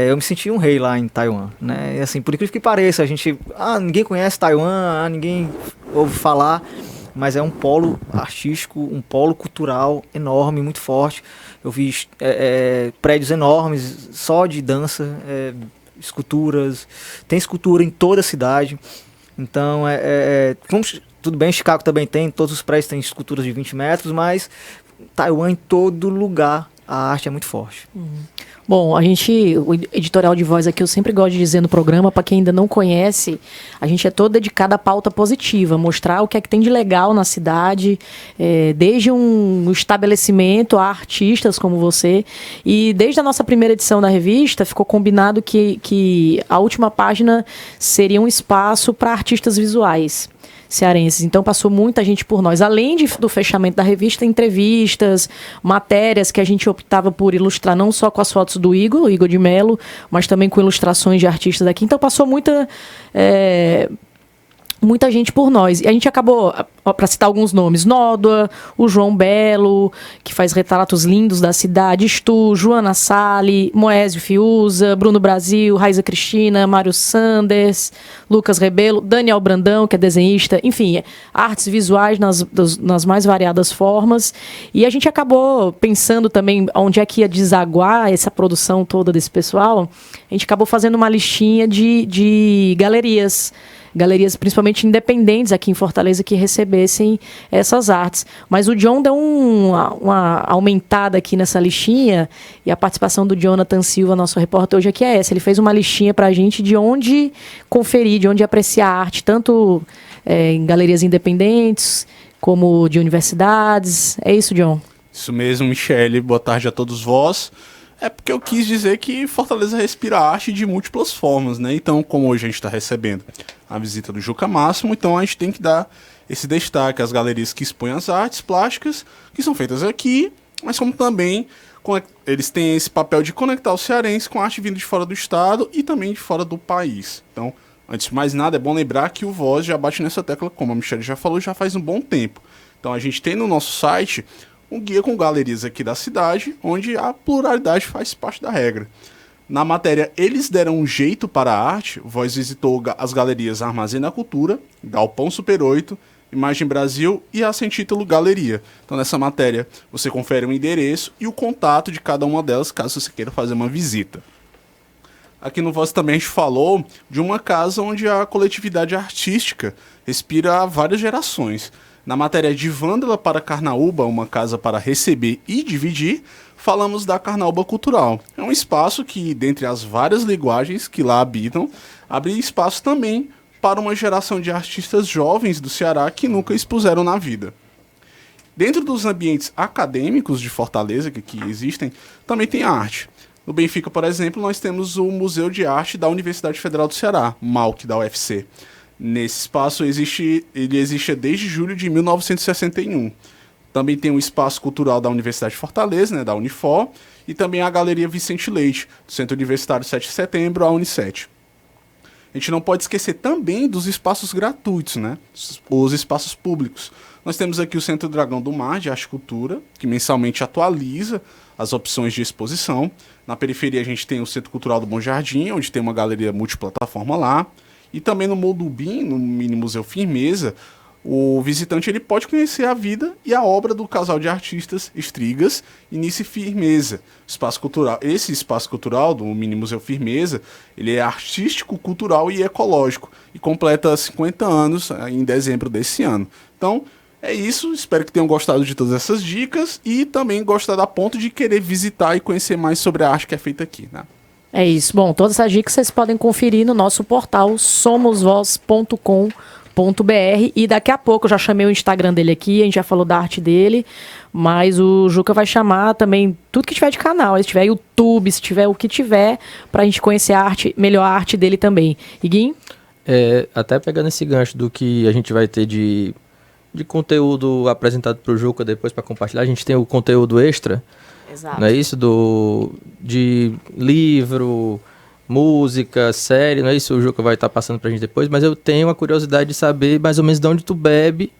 Eu me senti um rei lá em Taiwan, né? E assim, por incrível que pareça, ninguém conhece Taiwan, ninguém ouve falar, mas é um polo artístico, um polo cultural enorme, muito forte. Eu vi prédios enormes só de dança, esculturas, tem escultura em toda a cidade. Então, tudo bem, Chicago também tem, todos os prédios têm esculturas de 20 metros, mas Taiwan, em todo lugar, a arte é muito forte. Bom, o editorial de voz aqui, eu sempre gosto de dizer no programa, para quem ainda não conhece, a gente é todo dedicado à pauta positiva, mostrar o que é que tem de legal na cidade, desde um estabelecimento a artistas como você, e desde a nossa primeira edição da revista, ficou combinado que a última página seria um espaço para artistas visuais cearenses. Então passou muita gente por nós. Além do fechamento da revista, entrevistas, matérias que a gente optava por ilustrar não só com as fotos do Igor de Mello, mas também com ilustrações de artistas daqui. Então passou muita gente por nós. E a gente acabou, para citar alguns nomes, Nódoa, o João Belo, que faz retratos lindos da cidade, Stu, Joana Sali, Moésio Fiuza, Bruno Brasil, Raiza Cristina, Mário Sanders, Lucas Rebelo, Daniel Brandão, que é desenhista, enfim, artes visuais nas mais variadas formas. E a gente acabou pensando também onde é que ia desaguar essa produção toda desse pessoal. A gente acabou fazendo uma listinha de galerias principalmente independentes aqui em Fortaleza que recebessem essas artes. Mas o John deu uma aumentada aqui nessa listinha, e a participação do Jonathan Silva, nosso repórter hoje aqui, é essa. Ele fez uma listinha pra gente de onde conferir, de onde apreciar a arte, tanto em galerias independentes como de universidades. É isso, John? Isso mesmo, Michele. Boa tarde a todos vós. É porque eu quis dizer que Fortaleza respira arte de múltiplas formas, né? Então, como hoje a gente está recebendo a visita do Juca Máximo, então a gente tem que dar esse destaque às galerias que expõem as artes plásticas que são feitas aqui, mas como também eles têm esse papel de conectar o cearense com a arte vindo de fora do estado e também de fora do país. Então, antes de mais nada, é bom lembrar que o Voz já bate nessa tecla, como a Michele já falou, já faz um bom tempo. Então, a gente tem no nosso site um guia com galerias aqui da cidade, onde a pluralidade faz parte da regra. Na matéria Eles Deram um Jeito para a Arte, o Voz visitou as galerias Armazém da Cultura, Galpão Super 8, Imagem Brasil e a sem título Galeria. Então nessa matéria você confere o endereço e o contato de cada uma delas, caso você queira fazer uma visita. Aqui no Voz também a gente falou de uma casa onde a coletividade artística respira há várias gerações. Na matéria de Vândala para Carnaúba, uma casa para receber e dividir, falamos da Carnaúba Cultural. É um espaço que, dentre as várias linguagens que lá habitam, abre espaço também para uma geração de artistas jovens do Ceará que nunca expuseram na vida. Dentro dos ambientes acadêmicos de Fortaleza que existem, também tem a arte. No Benfica, por exemplo, nós temos o Museu de Arte da Universidade Federal do Ceará, MAUC, da UFC. Nesse espaço ele existe desde julho de 1961. Também tem o Espaço Cultural da Universidade de Fortaleza, né, da Unifor, e também a Galeria Vicente Leite, do Centro Universitário 7 de Setembro, a Unicet. A gente não pode esquecer também dos espaços gratuitos, né? Os espaços públicos. Nós temos aqui o Centro Dragão do Mar, de Arte e Cultura, que mensalmente atualiza as opções de exposição. Na periferia a gente tem o Centro Cultural do Bom Jardim, onde tem uma galeria multiplataforma lá. E também no Moldubim, no Mini Museu Firmeza, o visitante ele pode conhecer a vida e a obra do casal de artistas Estrigas e Nice Firmeza. Esse espaço cultural do Mini Museu Firmeza, ele é artístico, cultural e ecológico e completa 50 anos em dezembro desse ano. Então, é isso. Espero que tenham gostado de todas essas dicas e também gostado a ponto de querer visitar e conhecer mais sobre a arte que é feita aqui, né? É isso. Bom, todas essas dicas vocês podem conferir no nosso portal somosvoz.com.br e daqui a pouco eu já chamei o Instagram dele aqui, a gente já falou da arte dele, mas o Juca vai chamar também tudo que tiver de canal, se tiver YouTube, se tiver o que tiver, pra gente conhecer a arte, melhor a arte dele também. Iguinho? Até pegando esse gancho do que a gente vai ter de conteúdo apresentado pro Juca depois para compartilhar, a gente tem o conteúdo extra. Exato. Não é isso? De livro, música, série, não é isso? O Juca vai estar passando pra gente depois, mas eu tenho a curiosidade de saber mais ou menos de onde tu bebe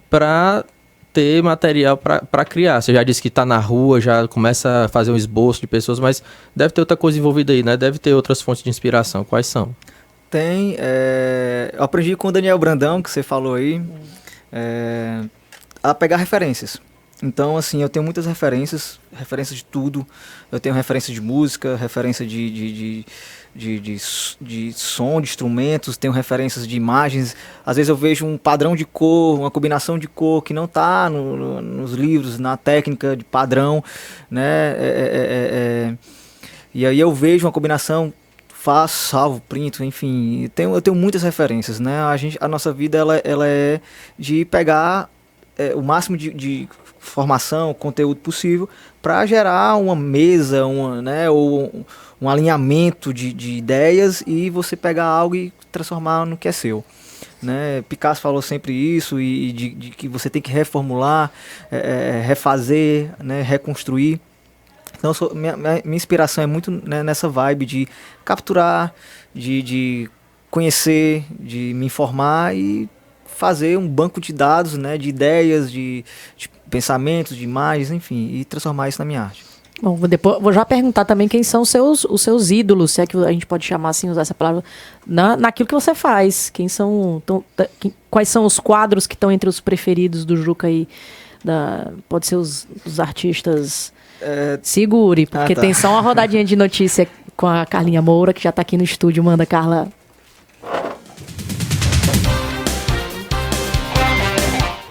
pra ter material pra criar. Você já disse que tá na rua, já começa a fazer um esboço de pessoas, mas deve ter outra coisa envolvida aí, né? Deve ter outras fontes de inspiração. Quais são? Tem. Eu aprendi com o Daniel Brandão, que você falou aí, a pegar referências. Então, assim, eu tenho muitas referências de tudo. Eu tenho referência de música, referência de som, de instrumentos, tenho referências de imagens. Às vezes eu vejo um padrão de cor, uma combinação de cor que não está nos livros, na técnica de padrão, né? E aí eu vejo uma combinação, faço, salvo, printo, enfim. Eu tenho muitas referências, né? A nossa vida ela é de pegar o máximo de formação, conteúdo possível para gerar uma mesa, ou um alinhamento de ideias e você pegar algo e transformar no que é seu. Né? Picasso falou sempre isso e de que você tem que reformular, refazer, né? Reconstruir. Então minha inspiração é muito, né, nessa vibe de capturar, de conhecer, de me informar e fazer um banco de dados, né, de ideias, de pensamentos, de imagens, enfim, e transformar isso na minha arte. Bom, vou já perguntar também quem são os seus ídolos, se é que a gente pode chamar assim, usar essa palavra, naquilo que você faz. Quais são os quadros que estão entre os preferidos do Juca aí? Pode ser os artistas... Segure, porque tem só uma rodadinha de notícia com a Carlinha Moura, que já está aqui no estúdio. Manda, Carla.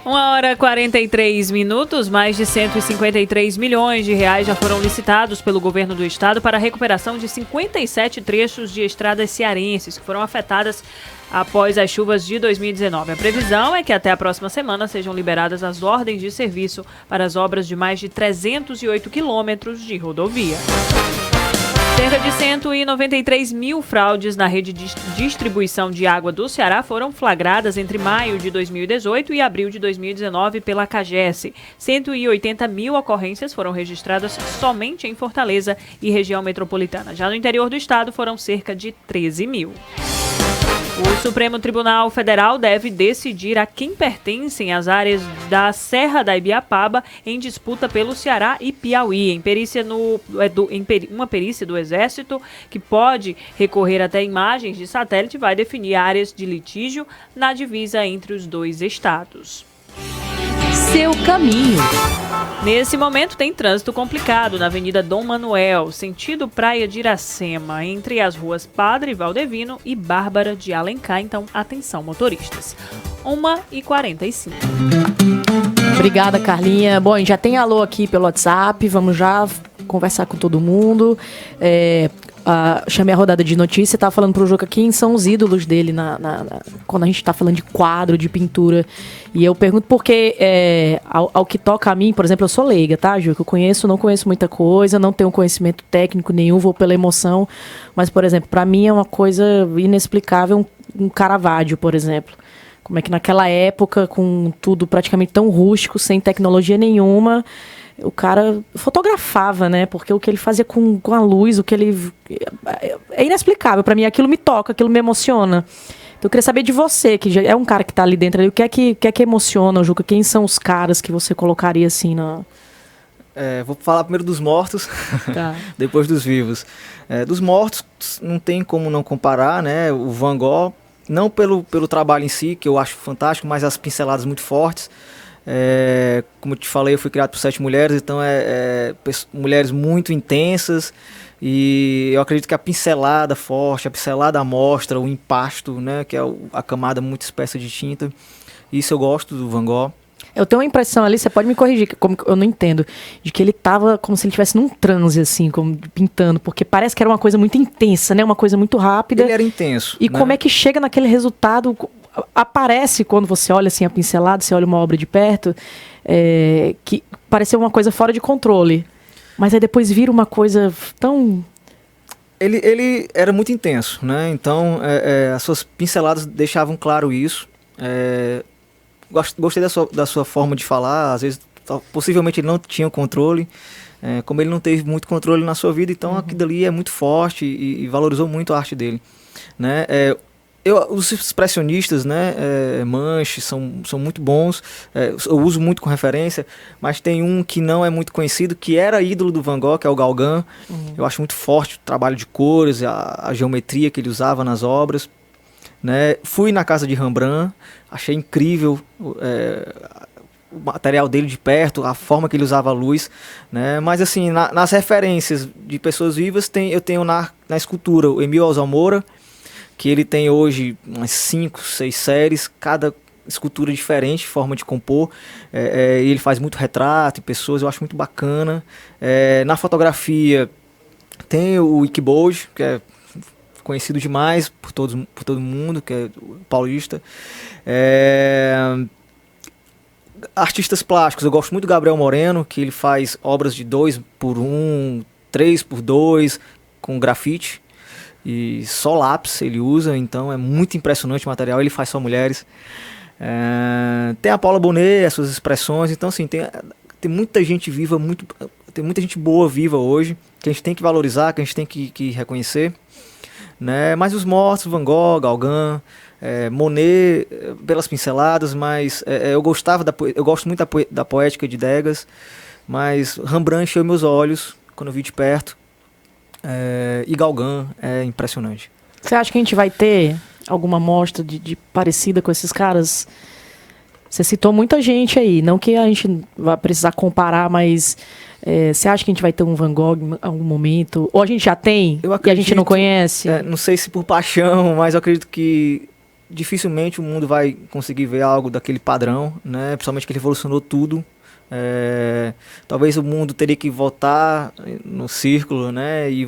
Uma hora e 43 minutos, mais de 153 milhões de reais já foram licitados pelo governo do estado para a recuperação de 57 trechos de estradas cearenses que foram afetadas após as chuvas de 2019. A previsão é que até a próxima semana sejam liberadas as ordens de serviço para as obras de mais de 308 quilômetros de rodovia. Cerca de 193 mil fraudes na rede de distribuição de água do Ceará foram flagradas entre maio de 2018 e abril de 2019 pela CAGES. 180 mil ocorrências foram registradas somente em Fortaleza e região metropolitana. Já no interior do estado foram cerca de 13 mil. O Supremo Tribunal Federal deve decidir a quem pertencem as áreas da Serra da Ibiapaba em disputa pelo Ceará e Piauí. Uma perícia do Exército, que pode recorrer até imagens de satélite, vai definir áreas de litígio na divisa entre os dois estados. Seu caminho. Nesse momento tem trânsito complicado na Avenida Dom Manuel, sentido Praia de Iracema, entre as ruas Padre Valdevino e Bárbara de Alencar. Então, atenção, motoristas. 1h45. Obrigada, Carlinha. Bom, a gente já tem alô aqui pelo WhatsApp, vamos já conversar com todo mundo. Chamei a rodada de notícia, tava falando pro Juca quem são os ídolos dele quando a gente tá falando de quadro, de pintura. E eu pergunto porque, ao que toca a mim, por exemplo, eu sou leiga, tá, Juca? Não conheço muita coisa, não tenho conhecimento técnico nenhum, vou pela emoção. Mas, por exemplo, pra mim é uma coisa inexplicável um Caravaggio, por exemplo. Como é que naquela época, com tudo praticamente tão rústico, sem tecnologia nenhuma, o cara fotografava, né? Porque o que ele fazia com a luz, o que ele... É inexplicável pra mim, aquilo me toca, aquilo me emociona. Então eu queria saber de você, que já é um cara que tá ali dentro ali, o que é que emociona, Juca? Quem são os caras que você colocaria assim na... Vou falar primeiro dos mortos, Tá. depois dos vivos. Dos mortos, não tem como não comparar, né? O Van Gogh, não pelo trabalho em si, que eu acho fantástico, mas as pinceladas muito fortes. Como eu te falei, eu fui criado por 7 mulheres, então mulheres muito intensas, e eu acredito que a pincelada forte, a pincelada à mostra, o empasto, né, que é a camada muito espessa de tinta, isso eu gosto do Van Gogh. Eu tenho uma impressão ali, você pode me corrigir, como eu não entendo, de que ele tava como se ele estivesse num transe, assim, como pintando, porque parece que era uma coisa muito intensa, né? Uma coisa muito rápida. Ele era intenso. E né? como é que chega naquele resultado? Aparece quando você olha assim a pincelada, você olha uma obra de perto, que pareceu uma coisa fora de controle. Mas aí depois vira uma coisa tão... Ele era muito intenso, né? Então, as suas pinceladas deixavam claro isso. Gostei da sua forma de falar. Às vezes, possivelmente ele não tinha controle. Como ele não teve muito controle na sua vida, então aquilo dali é muito forte e valorizou muito a arte dele, né? Os expressionistas, né, Manche, são muito bons, eu uso muito com referência, mas tem um que não é muito conhecido, que era ídolo do Van Gogh, que é o Gauguin. Eu acho muito forte o trabalho de cores, a geometria que ele usava nas obras, né? Fui na casa de Rembrandt, achei incrível o material dele de perto, a forma que ele usava a luz, né? Mas assim, nas referências de pessoas vivas, eu tenho na escultura o Emílio Alzamora, que ele tem hoje umas 5, 6 séries, cada escultura diferente, forma de compor. Ele faz muito retrato de pessoas, eu acho muito bacana. Na fotografia tem o Iqbal, que é conhecido demais por todo mundo, que é paulista. Artistas plásticos, eu gosto muito do Gabriel Moreno, que ele faz obras de 2x1, 3x2, com grafite. E só lápis ele usa, então é muito impressionante o material, ele faz só mulheres. Tem a Paula Bonet, as suas expressões, então assim, tem muita gente viva, tem muita gente boa viva hoje, que a gente tem que valorizar, que a gente tem que reconhecer, né? Mas os mortos, Van Gogh, Gauguin, Monet, pelas pinceladas, mas eu gosto muito da poética de Degas, mas Rembrandt encheu meus olhos quando eu vi de perto. E Gauguin é impressionante. Você acha que a gente vai ter alguma amostra de parecida com esses caras? Você citou muita gente aí, não que a gente vai precisar comparar, mas você acha que a gente vai ter um Van Gogh em algum momento? Ou a gente já tem e a gente não conhece? Não sei se por paixão, mas eu acredito que dificilmente o mundo vai conseguir ver algo daquele padrão, né? Principalmente que ele revolucionou tudo. Talvez o mundo teria que voltar no círculo, né? E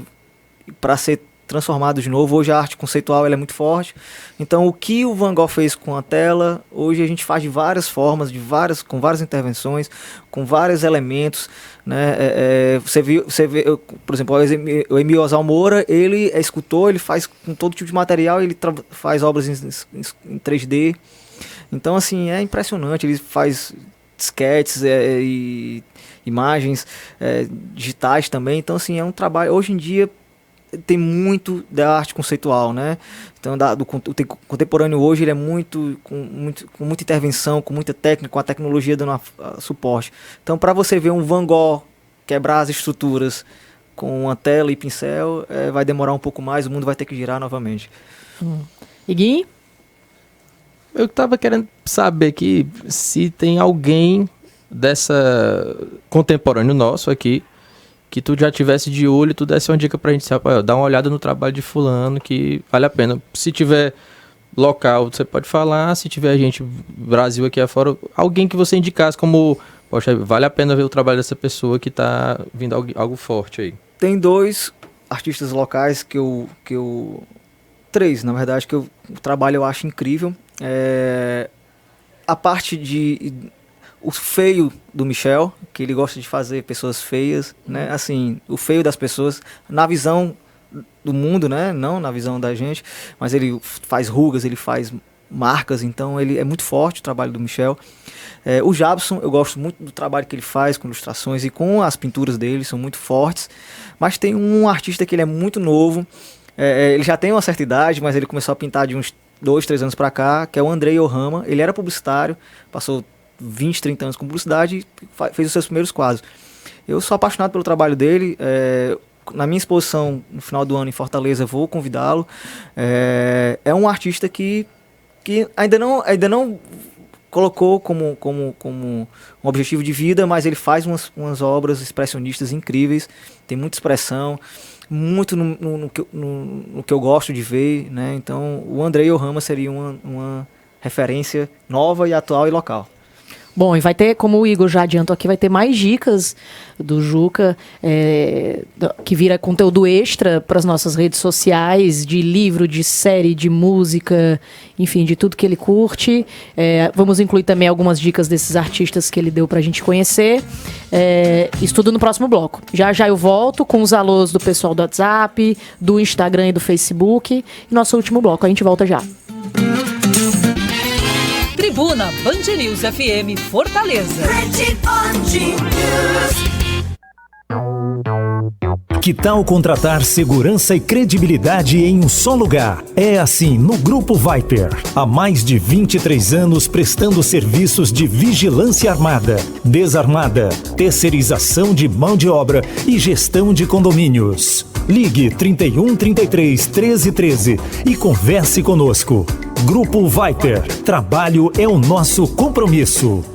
para ser transformado de novo. Hoje a arte conceitual ela é muito forte. Então o que o Van Gogh fez com a tela, hoje a gente faz de várias formas, com várias intervenções, com vários elementos, né? Você vê, por exemplo, o Emílio Alzamora, ele é escultor, ele faz com todo tipo de material, ele faz obras em 3D. Então assim, é impressionante, ele faz sketches e imagens digitais também. Então assim, é um trabalho, hoje em dia tem muito da arte conceitual, né? Então, o contemporâneo hoje ele é com muita intervenção, com muita técnica, com a tecnologia dando suporte. Então, para você ver um Van Gogh quebrar as estruturas com uma tela e pincel, vai demorar um pouco mais, o mundo vai ter que girar novamente. Iguinho? Eu estava querendo saber aqui se tem alguém dessa contemporâneo nosso aqui que tu já tivesse de olho e tu desse uma dica pra gente, Rafael, dá uma olhada no trabalho de fulano que vale a pena. Se tiver local, você pode falar, se tiver gente Brasil aqui afora, alguém que você indicasse como, poxa, vale a pena ver o trabalho dessa pessoa que tá vindo algo forte aí. Tem 2 artistas locais que eu 3, na verdade, que o trabalho eu acho incrível. A parte o feio do Michel, que ele gosta de fazer pessoas feias, né? Assim, o feio das pessoas, na visão do mundo, né? Não na visão da gente, mas ele faz rugas, ele faz marcas, então ele é muito forte o trabalho do Michel. O Jabson, eu gosto muito do trabalho que ele faz com ilustrações e com as pinturas dele, são muito fortes. Mas tem um artista que ele é muito novo, ele já tem uma certa idade, mas ele começou a pintar de uns 2, 3 anos pra cá, que é o Andrei Ohama. Ele era publicitário, passou 20, 30 anos com publicidade e fez os seus primeiros quadros. Eu sou apaixonado pelo trabalho dele. Na minha exposição no final do ano em Fortaleza, vou convidá-lo. É um artista que ainda não colocou como um objetivo de vida, mas ele faz umas obras expressionistas incríveis, tem muita expressão, muito no que eu gosto de ver, né? Então o Andrei Ohama seria uma referência nova e atual e local. Bom, e vai ter, como o Igor já adiantou aqui, vai ter mais dicas do Juca, que vira conteúdo extra para as nossas redes sociais, de livro, de série, de música, enfim, de tudo que ele curte. Vamos incluir também algumas dicas desses artistas que ele deu para a gente conhecer. Isso tudo no próximo bloco. Já já eu volto com os alôs do pessoal do WhatsApp, do Instagram e do Facebook. E nosso último bloco, a gente volta já. Tribuna Band News FM Fortaleza. Que tal contratar segurança e credibilidade em um só lugar? É assim no Grupo Viper. Há mais de 23 anos prestando serviços de vigilância armada, desarmada, terceirização de mão de obra e gestão de condomínios. Ligue 31 33 13 13 e converse conosco. Grupo Viper. Trabalho é o nosso compromisso.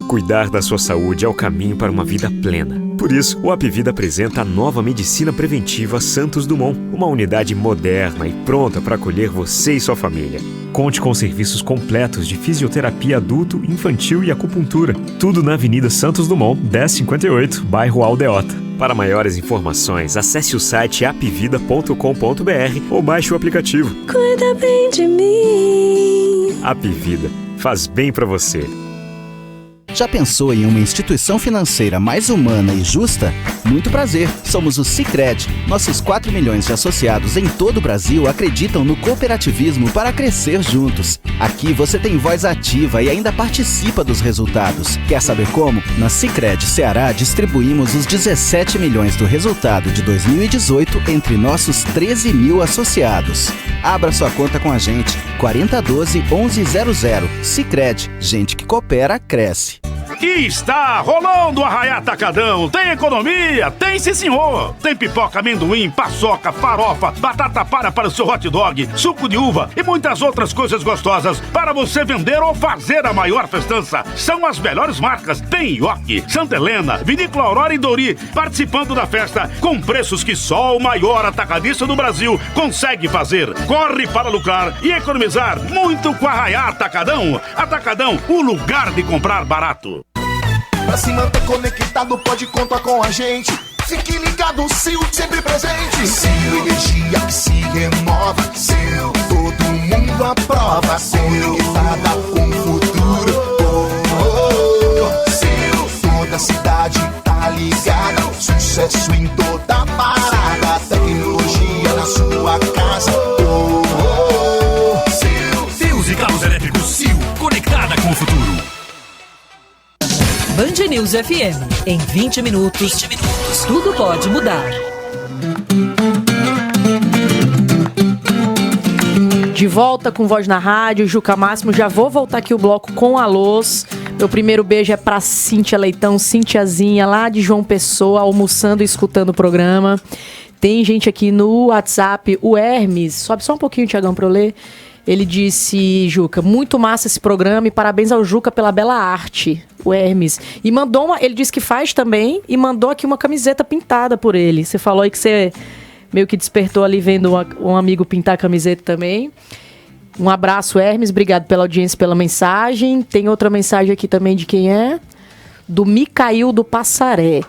Cuidar da sua saúde é o caminho para uma vida plena. Por isso, o Apvida apresenta a nova Medicina Preventiva Santos Dumont, uma unidade moderna e pronta para acolher você e sua família. Conte com serviços completos de fisioterapia adulto, infantil e acupuntura. Tudo na Avenida Santos Dumont, 1058, bairro Aldeota. Para maiores informações, acesse o site apvida.com.br ou baixe o aplicativo. Cuida bem de mim. Apvida, faz bem para você. Já pensou em uma instituição financeira mais humana e justa? Muito prazer, somos o Sicredi. Nossos 4 milhões de associados em todo o Brasil acreditam no cooperativismo para crescer juntos. Aqui você tem voz ativa e ainda participa dos resultados. Quer saber como? Na Sicredi Ceará distribuímos os 17 milhões do resultado de 2018 entre nossos 13 mil associados. Abra sua conta com a gente, 4012-1100. Sicredi, gente que coopera, cresce. E está rolando o Arraiá Atacadão. Tem economia? Tem sim, senhor. Tem pipoca, amendoim, paçoca, farofa, batata palha para o seu hot dog, suco de uva e muitas outras coisas gostosas para você vender ou fazer a maior festança. São as melhores marcas. Tem Ioki, Santa Helena, Vinícola Aurora e Dori participando da festa com preços que só o maior atacadista do Brasil consegue fazer. Corre para lucrar e economizar muito com a Arraiá Atacadão. Atacadão, o lugar de comprar barato. Pra se manter conectado, pode contar com a gente. Fique ligado, Sil, sempre presente. Sil, energia que se renova. Sil, todo mundo aprova. Conectada com o futuro. Sil, toda cidade tá ligada. Sucesso em toda parada. Tecnologia na sua casa. Sil, fios e cabos elétricos Sil, conectada com o futuro. Band News News FM. Em 20 minutos, tudo pode mudar. De volta com Voz na Rádio, Juca Máximo. Já vou voltar aqui o bloco com alôs. Meu primeiro beijo é pra Cíntia Leitão, Cíntiazinha, lá de João Pessoa, almoçando e escutando o programa. Tem gente aqui no WhatsApp, o Hermes, sobe só um pouquinho, Tiagão, pra eu ler. Ele disse, Juca, muito massa esse programa e parabéns ao Juca pela bela arte, o Hermes. E mandou ele disse que faz também e mandou aqui uma camiseta pintada por ele. Você falou aí que você meio que despertou ali vendo um amigo pintar a camiseta também. Um abraço, Hermes, obrigado pela audiência, pela mensagem. Tem outra mensagem aqui também de quem é? Do Micael do Passaré.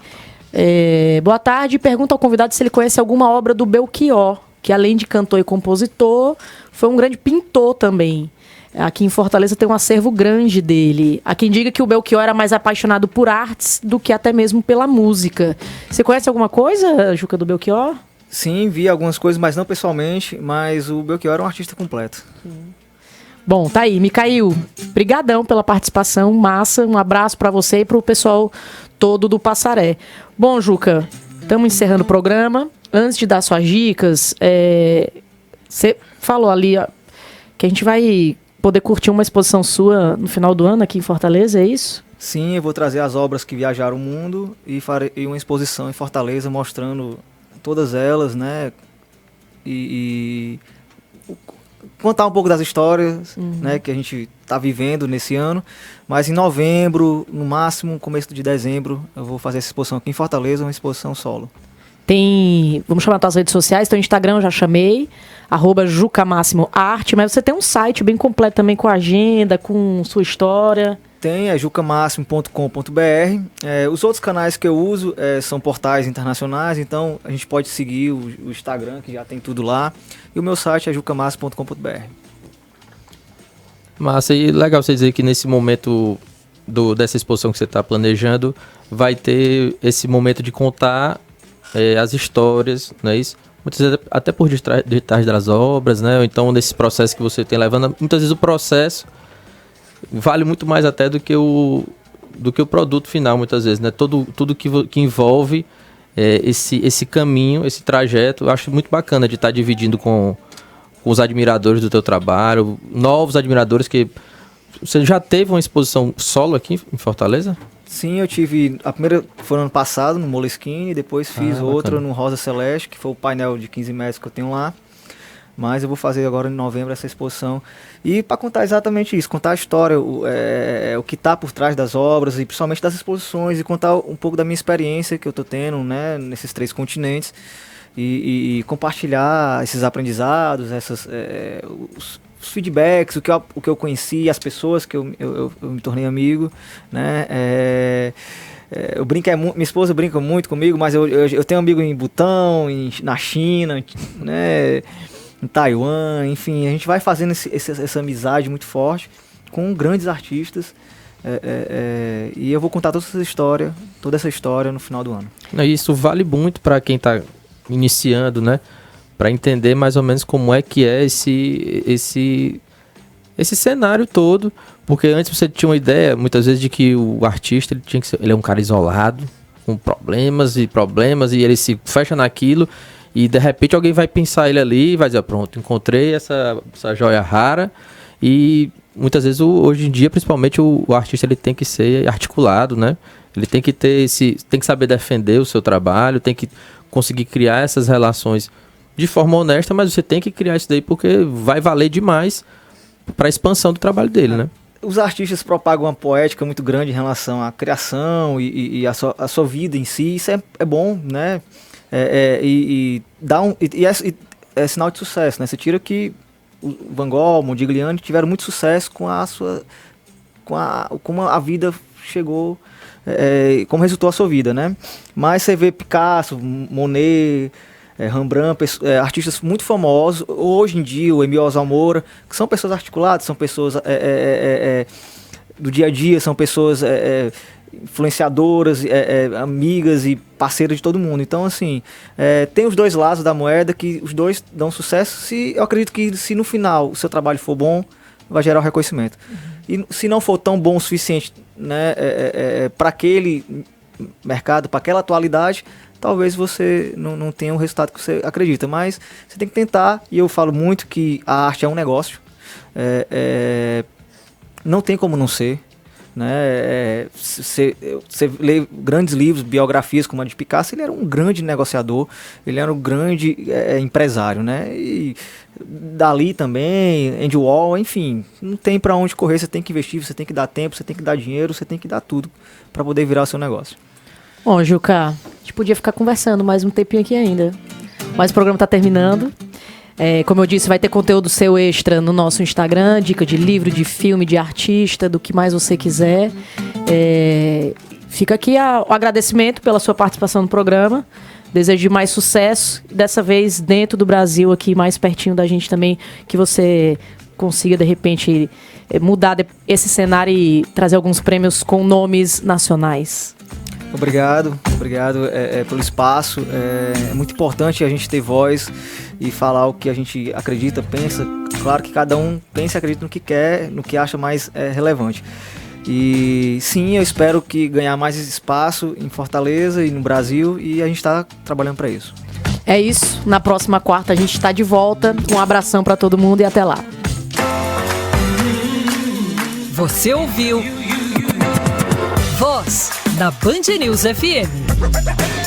Boa tarde, pergunta ao convidado se ele conhece alguma obra do Belchior, que além de cantor e compositor, foi um grande pintor também. Aqui em Fortaleza tem um acervo grande dele. Há quem diga que o Belchior era mais apaixonado por artes do que até mesmo pela música. Você conhece alguma coisa, Juca, do Belchior? Sim, vi algumas coisas, mas não pessoalmente, mas o Belchior era um artista completo. Bom, tá aí, Micael, brigadão pela participação, massa, um abraço pra você e pro pessoal todo do Passaré. Bom, Juca, estamos encerrando o programa. Antes de dar suas dicas, você falou ali ó, que a gente vai poder curtir uma exposição sua no final do ano aqui em Fortaleza, é isso? Sim, eu vou trazer as obras que viajaram o mundo e farei uma exposição em Fortaleza mostrando todas elas, né? E contar um pouco das histórias, né, que a gente está vivendo nesse ano. Mas em novembro, no máximo, começo de dezembro, eu vou fazer essa exposição aqui em Fortaleza, uma exposição solo. Vamos chamar as redes sociais, tem o Instagram, eu já chamei, @JucaMáximoArte, mas você tem um site bem completo também com agenda, com sua história. Tem, é jucamáximo.com.br. Os outros canais que eu uso são portais internacionais, então a gente pode seguir o Instagram, que já tem tudo lá. E o meu site é jucamáximo.com.br. Massa, e legal você dizer que nesse momento dessa exposição que você está planejando, vai ter esse momento de contar as histórias, não é isso? Muitas vezes até por detrás das obras, né? Ou então nesse processo que você tem levando, muitas vezes o processo vale muito mais até do que o produto final, muitas vezes, né? Tudo que envolve esse caminho, esse trajeto, eu acho muito bacana de estar dividindo com os admiradores do teu trabalho, novos admiradores que... Você já teve uma exposição solo aqui em Fortaleza? Sim, eu tive... A primeira foi no ano passado, no Moleskine, depois fiz outra bacana. no Rosa Celeste, que foi o painel de 15 metros que eu tenho lá. Mas eu vou fazer agora em novembro essa exposição. E para contar exatamente isso, contar a história, o que está por trás das obras, e principalmente das exposições, e contar um pouco da minha experiência que eu estou tendo, né, nesses 3 continentes, e compartilhar esses aprendizados, os feedbacks, o que eu conheci, as pessoas que eu me tornei amigo, né. Eu brinco, minha esposa brinca muito comigo, mas eu tenho amigo em Butão, na China, né, em Taiwan, enfim, a gente vai fazendo essa amizade muito forte com grandes artistas, e eu vou contar toda essa história no final do ano. Isso vale muito para quem está iniciando, né? Para entender mais ou menos como é que é esse cenário todo, porque antes você tinha uma ideia, muitas vezes, de que o artista ele é um cara isolado, com problemas, e ele se fecha naquilo. E de repente alguém vai pensar ele ali e vai dizer, pronto, encontrei essa joia rara. E muitas vezes, hoje em dia, principalmente, o artista ele tem que ser articulado, né? Ele tem que tem que saber defender o seu trabalho, tem que conseguir criar essas relações de forma honesta, mas você tem que criar isso daí porque vai valer demais para a expansão do trabalho dele, né? Os artistas propagam uma poética muito grande em relação à criação e a sua vida em si. Isso é bom, né? É sinal de sucesso, né? Você tira que o Van Gogh, Modigliani tiveram muito sucesso como a vida chegou, como resultou a sua vida, né? Mas você vê Picasso, Monet, Rembrandt, artistas muito famosos, hoje em dia o Emile Almoura, que são pessoas articuladas, são pessoas do dia a dia, são pessoas influenciadoras, amigas e parceiras de todo mundo. Então, assim, tem os dois lados da moeda, que os dois dão sucesso. Eu acredito que se no final o seu trabalho for bom, vai gerar o reconhecimento. E se não for tão bom o suficiente, né, para aquele mercado, para aquela atualidade, talvez você não tenha o resultado que você acredita. Mas você tem que tentar, e eu falo muito que a arte é um negócio. Não tem como não ser. Né? Você lê grandes livros, biografias como a de Picasso, ele era um grande negociador, ele era um grande empresário, né? E Dalí também, Andy Warhol, enfim, não tem para onde correr, você tem que investir, você tem que dar tempo, você tem que dar dinheiro, você tem que dar tudo para poder virar o seu negócio. Bom, Juca, a gente podia ficar conversando mais um tempinho aqui ainda, mas o programa está terminando. Como eu disse, vai ter conteúdo seu extra no nosso Instagram, dica de livro, de filme, de artista, do que mais você quiser. Fica aqui o agradecimento pela sua participação no programa. Desejo de mais sucesso, dessa vez dentro do Brasil, aqui mais pertinho da gente também, que você consiga, de repente, mudar esse cenário e trazer alguns prêmios com nomes nacionais. Obrigado pelo espaço. É muito importante a gente ter voz e falar o que a gente acredita, pensa. Claro que cada um pensa e acredita no que quer, no que acha mais relevante. E sim, eu espero que ganhar mais espaço em Fortaleza e no Brasil, e a gente está trabalhando para isso. É isso. Na próxima quarta a gente está de volta. Um abração para todo mundo e até lá. Você ouviu Voz da Band News FM.